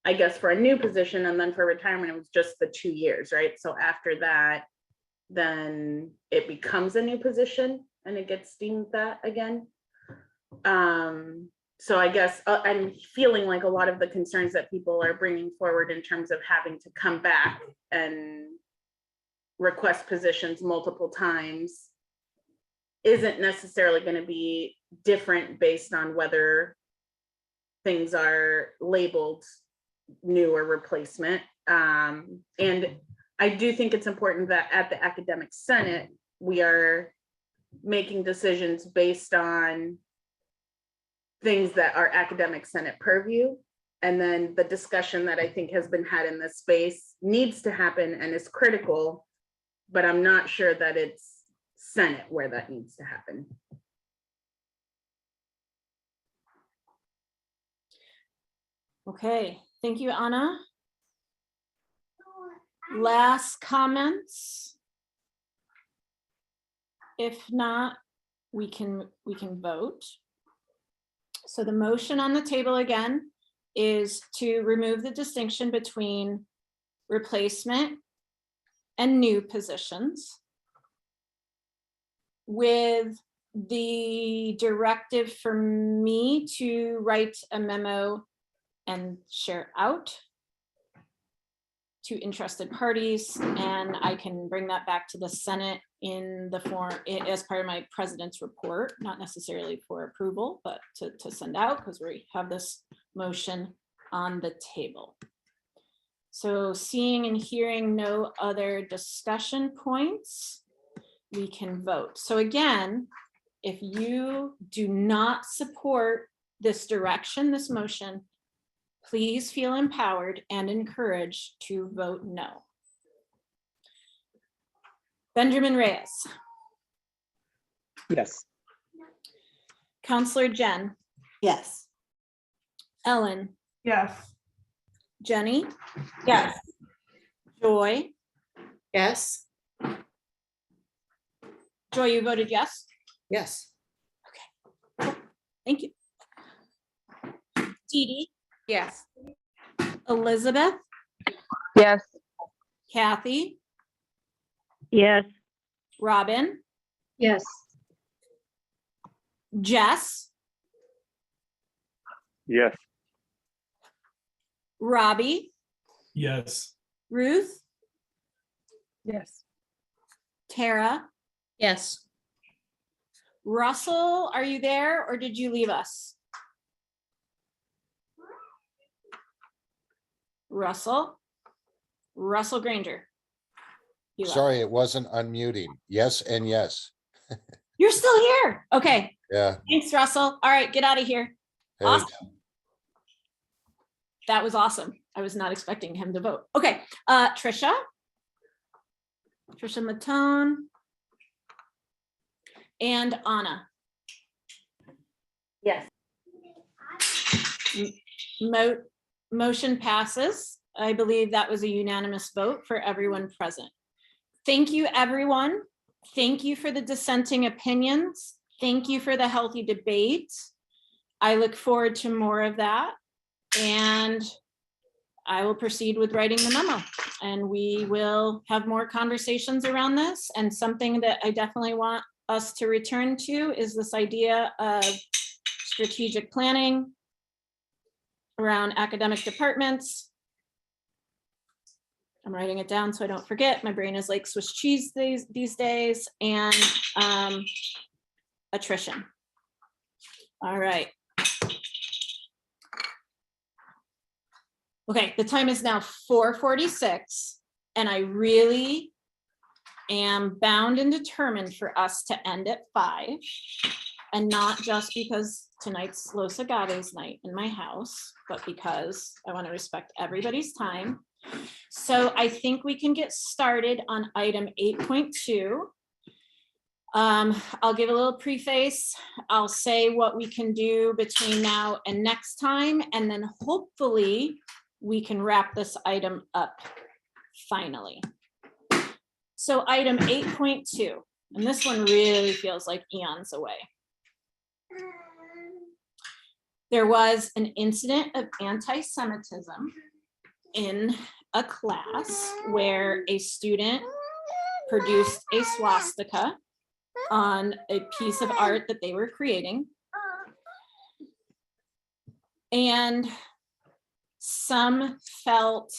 I guess, for a new position, and then for retirement, it was just the 2 years, right? So after that, then it becomes a new position and it gets deemed that again. So I guess I'm feeling like a lot of the concerns that people are bringing forward in terms of having to come back and request positions multiple times isn't necessarily going to be different based on whether things are labeled new or replacement. And I do think it's important that at the Academic Senate, we are making decisions based on things that are Academic Senate purview. And then the discussion that I think has been had in this space needs to happen and is critical, but I'm not sure that it's Senate where that needs to happen. Okay, thank you, Anna. Last comments? If not, we can vote. So the motion on the table again is to remove the distinction between replacement and new positions, with the directive for me to write a memo and share out to interested parties, and I can bring that back to the Senate in the form as part of my president's report, not necessarily for approval, but to send out because we have this motion on the table. So seeing and hearing no other discussion points, we can vote. So again, if you do not support this direction, this motion, please feel empowered and encouraged to vote no. Benjamin Reyes. Yes. Counselor Jen. Yes. Ellen. Yes. Jenny. Yes. Joy. Yes. Joy, you voted yes? Yes. Okay. Thank you. Dee Dee. Yes. Elizabeth. Yes. Kathy. Yes. Robin. Yes. Jess, Yes. Robbie, Yes. Ruth, Yes. Tara, Yes. Russell, are you there or did you leave us? Russell Granger. You left. Sorry, it wasn't unmuting. Yes and yes. You're still here. Okay. Yeah. Thanks, Russell. All right, get out of here. Hey, Awesome. That was awesome. I was not expecting him to vote. Okay, Trisha Matone. And Anna. Yes. Motion passes. I believe that was a unanimous vote for everyone present. Thank you, everyone. Thank you for the dissenting opinions. Thank you for the healthy debate. I look forward to more of that. And I will proceed with writing the memo. And we will have more conversations around this. And something that I definitely want us to return to is this idea of strategic planning around academic departments. I'm writing it down so I don't forget. My brain is like Swiss cheese these days, and attrition. All right. Okay, the time is now 4:46, and I really am bound and determined for us to end at 5, and not just because tonight's Los Agaves night in my house, but because I want to respect everybody's time. So I think we can get started on item 8.2. I'll give a little preface. I'll say what we can do between now and next time, and then hopefully we can wrap this item up finally. So item 8.2, and this one really feels like eons away. There was an incident of anti-Semitism in a class where a student produced a swastika on a piece of art that they were creating. And some felt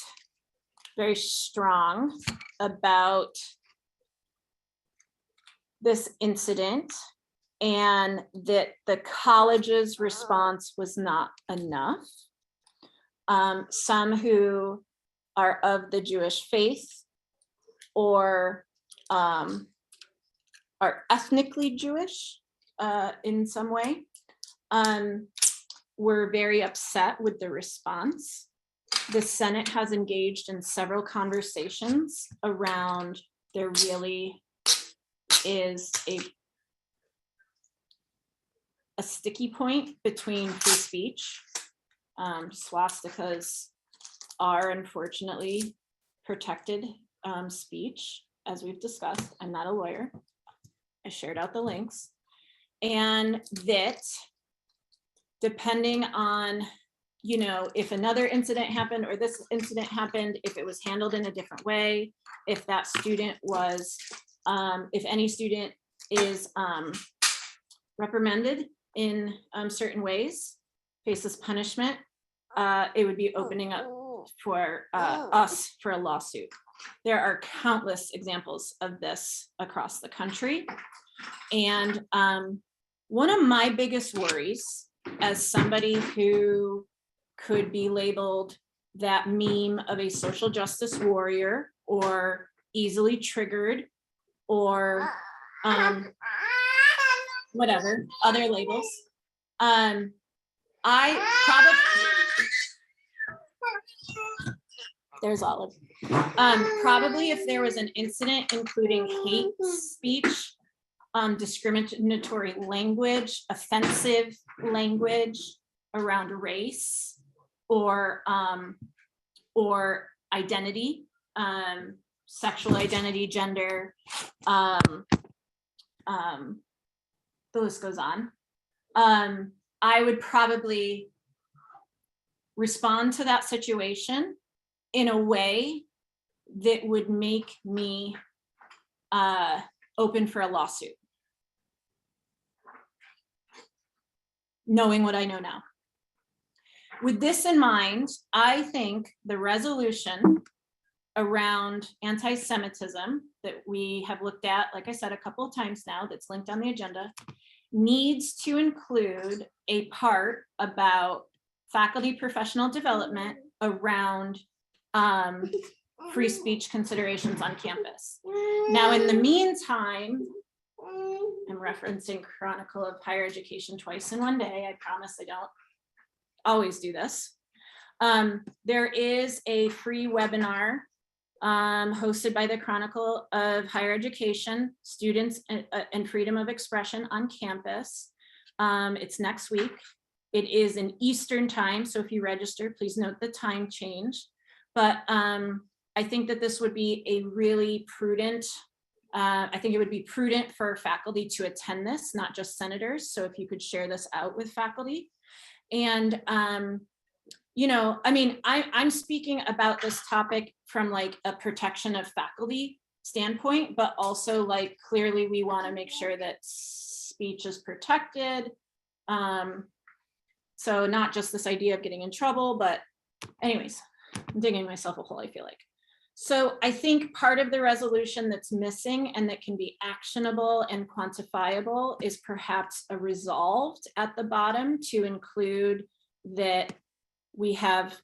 very strong about this incident and that the college's response was not enough. Some who are of the Jewish faith or are ethnically Jewish in some way were very upset with the response. The Senate has engaged in several conversations around there really is a sticky point between free speech. Swastikas are unfortunately protected speech, as we've discussed. I'm not a lawyer. I shared out the links. And that depending on, you know, if another incident happened or this incident happened, if it was handled in a different way, if that student was, if any student is reprimanded in certain ways, faces punishment, it would be opening up for us for a lawsuit. There are countless examples of this across the country. And one of my biggest worries as somebody who could be labeled that meme of a social justice warrior or easily triggered or whatever, other labels. There's Olive. Probably if there was an incident including hate speech, discriminatory language, offensive language around race or identity, sexual identity, gender, the list goes on. I would probably respond to that situation in a way that would make me open for a lawsuit. knowing what I know now. With this in mind, I think the resolution around anti-Semitism that we have looked at, like I said, a couple of times now, that's linked on the agenda, needs to include a part about faculty professional development around free speech considerations on campus. Now, in the meantime, I'm referencing Chronicle of Higher Education twice in one day. I promise I don't always do this. There is a free webinar hosted by the Chronicle of Higher Education, Students and Freedom of Expression on Campus. It's next week. It is in Eastern time, so if you register, please note the time change. But I think that this would be a really prudent, I think it would be prudent for faculty to attend this, not just senators. So if you could share this out with faculty. And you know, I mean, I'm speaking about this topic from like a protection of faculty standpoint, but also like clearly we want to make sure that speech is protected. So not just this idea of getting in trouble, but anyways, I'm digging myself a hole, I feel like. So I think part of the resolution that's missing and that can be actionable and quantifiable is perhaps a resolved at the bottom to include that we have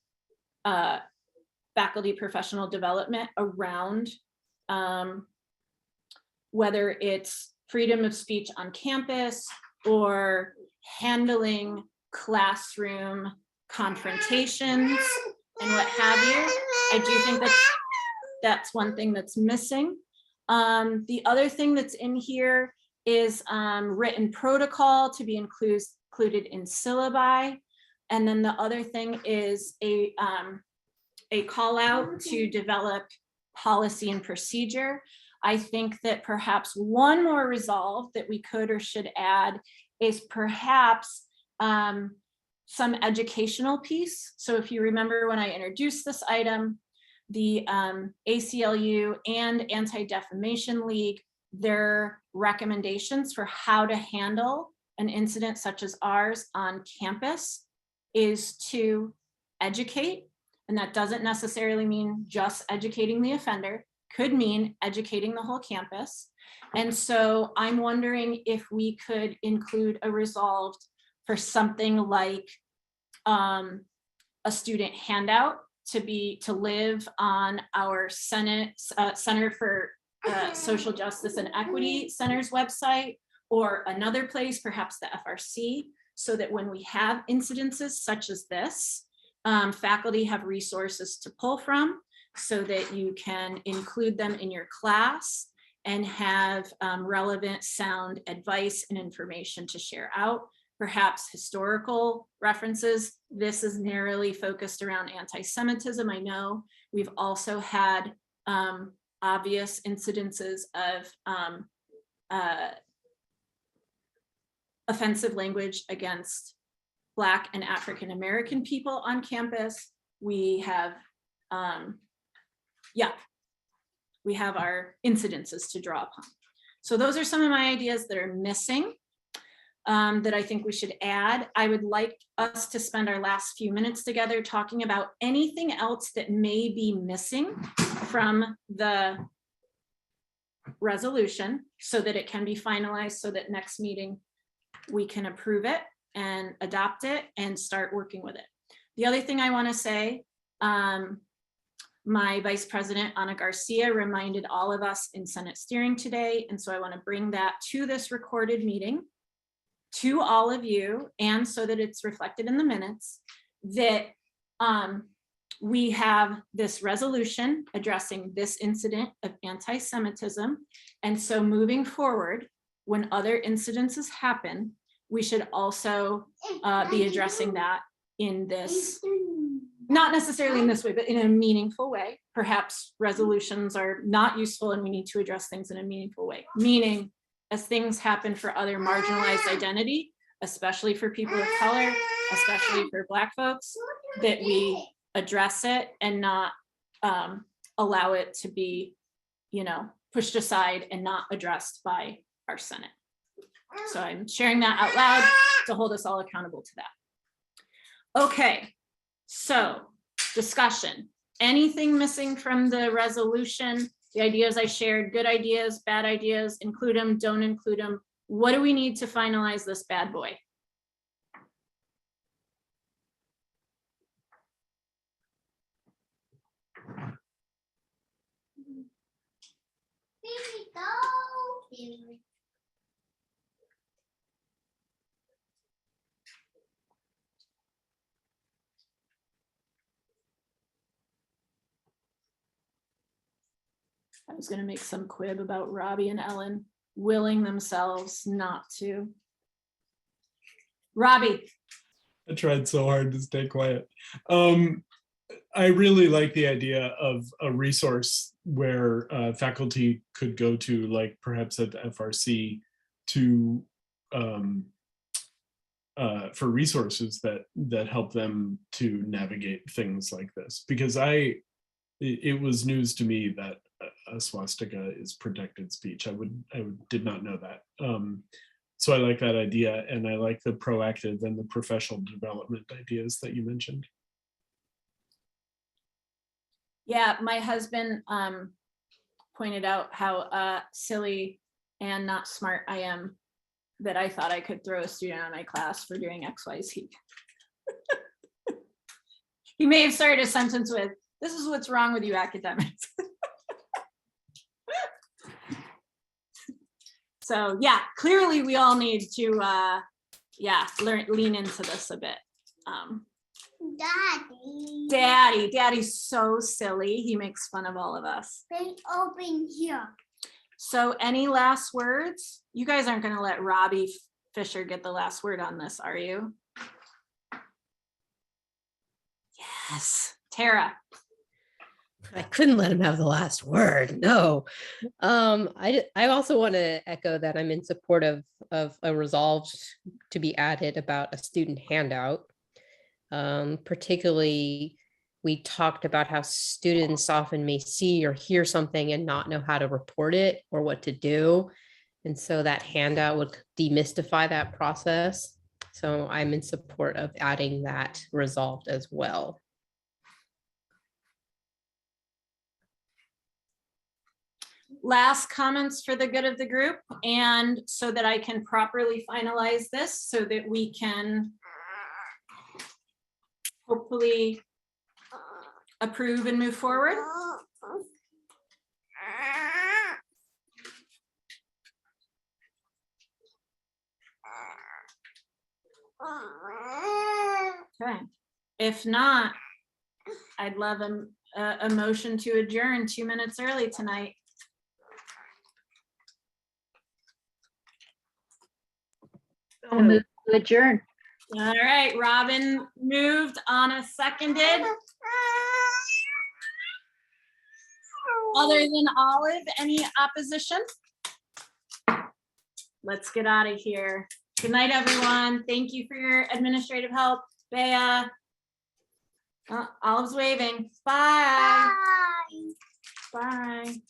faculty professional development around whether it's freedom of speech on campus or handling classroom confrontations and what have you. I do think that that's one thing that's missing. The other thing that's in here is written protocol to be included in syllabi. And then the other thing is a call out to develop policy and procedure. I think that perhaps one more resolve that we could or should add is perhaps some educational piece. So if you remember when I introduced this item, the ACLU and Anti-Defamation League, their recommendations for how to handle an incident such as ours on campus is to educate. And that doesn't necessarily mean just educating the offender, could mean educating the whole campus. And so I'm wondering if we could include a resolved for something like a student handout to live on our Center for Social Justice and Equity Center's website, or another place, perhaps the FRC, so that when we have incidences such as this, faculty have resources to pull from so that you can include them in your class and have relevant sound advice and information to share out. Perhaps historical references. This is narrowly focused around anti-Semitism. I know we've also had obvious incidences of offensive language against Black and African American people on campus. We have, we have our incidences to draw upon. So those are some of my ideas that are missing that I think we should add. I would like us to spend our last few minutes together talking about anything else that may be missing from the resolution so that it can be finalized, so that next meeting we can approve it and adopt it and start working with it. The other thing I want to say, my Vice President Ana Garcia reminded all of us in Senate steering today, and so I want to bring that to this recorded meeting to all of you, and so that it's reflected in the minutes, that we have this resolution addressing this incident of anti-Semitism. And so moving forward, when other incidences happen, we should also be addressing that in this, not necessarily in this way, but in a meaningful way. Perhaps resolutions are not useful and we need to address things in a meaningful way, meaning as things happen for other marginalized identity, especially for people of color, especially for Black folks, that we address it and not allow it to be, pushed aside and not addressed by our Senate. So I'm sharing that out loud to hold us all accountable to that. Okay, so discussion. Anything missing from the resolution? The ideas I shared, good ideas, bad ideas, include them, don't include them. What do we need to finalize this bad boy? Here we go. Here we I was gonna make some quib about Robbie and Ellen willing themselves not to. Robbie, I tried so hard to stay quiet. I really like the idea of a resource where faculty could go to, like perhaps at the FRC, to for resources that help them to navigate things like this. Because it was news to me that a swastika is protected speech. I did not know that. So I like that idea, and I like the proactive and the professional development ideas that you mentioned. yeah, my husband pointed out how silly and not smart I am, that I thought I could throw a student out of my class for doing XYZ. He may have started a sentence with, "This is what's wrong with you academics." So yeah, clearly we all need to lean into this a bit. Daddy's so silly. He makes fun of all of us. They open here. So any last words? You guys aren't gonna let Robbie Fisher get the last word on this, are you? Yes, Tara. I couldn't let him have the last word. No. I also want to echo that I'm in support of a resolve to be added about a student handout. Particularly, we talked about how students often may see or hear something and not know how to report it or what to do. And so that handout would demystify that process. So I'm in support of adding that resolved as well. Last comments for the good of the group, and so that I can properly finalize this so that we can hopefully approve and move forward. Okay, if not, I'd love a motion to adjourn 2 minutes early tonight. I'll move to adjourn. All right, Robin moved, Anna seconded. Other than Olive, any opposition? Let's get out of here. Good night, everyone. Thank you for your administrative help. Bea. Olive's waving. Bye. Bye. Bye.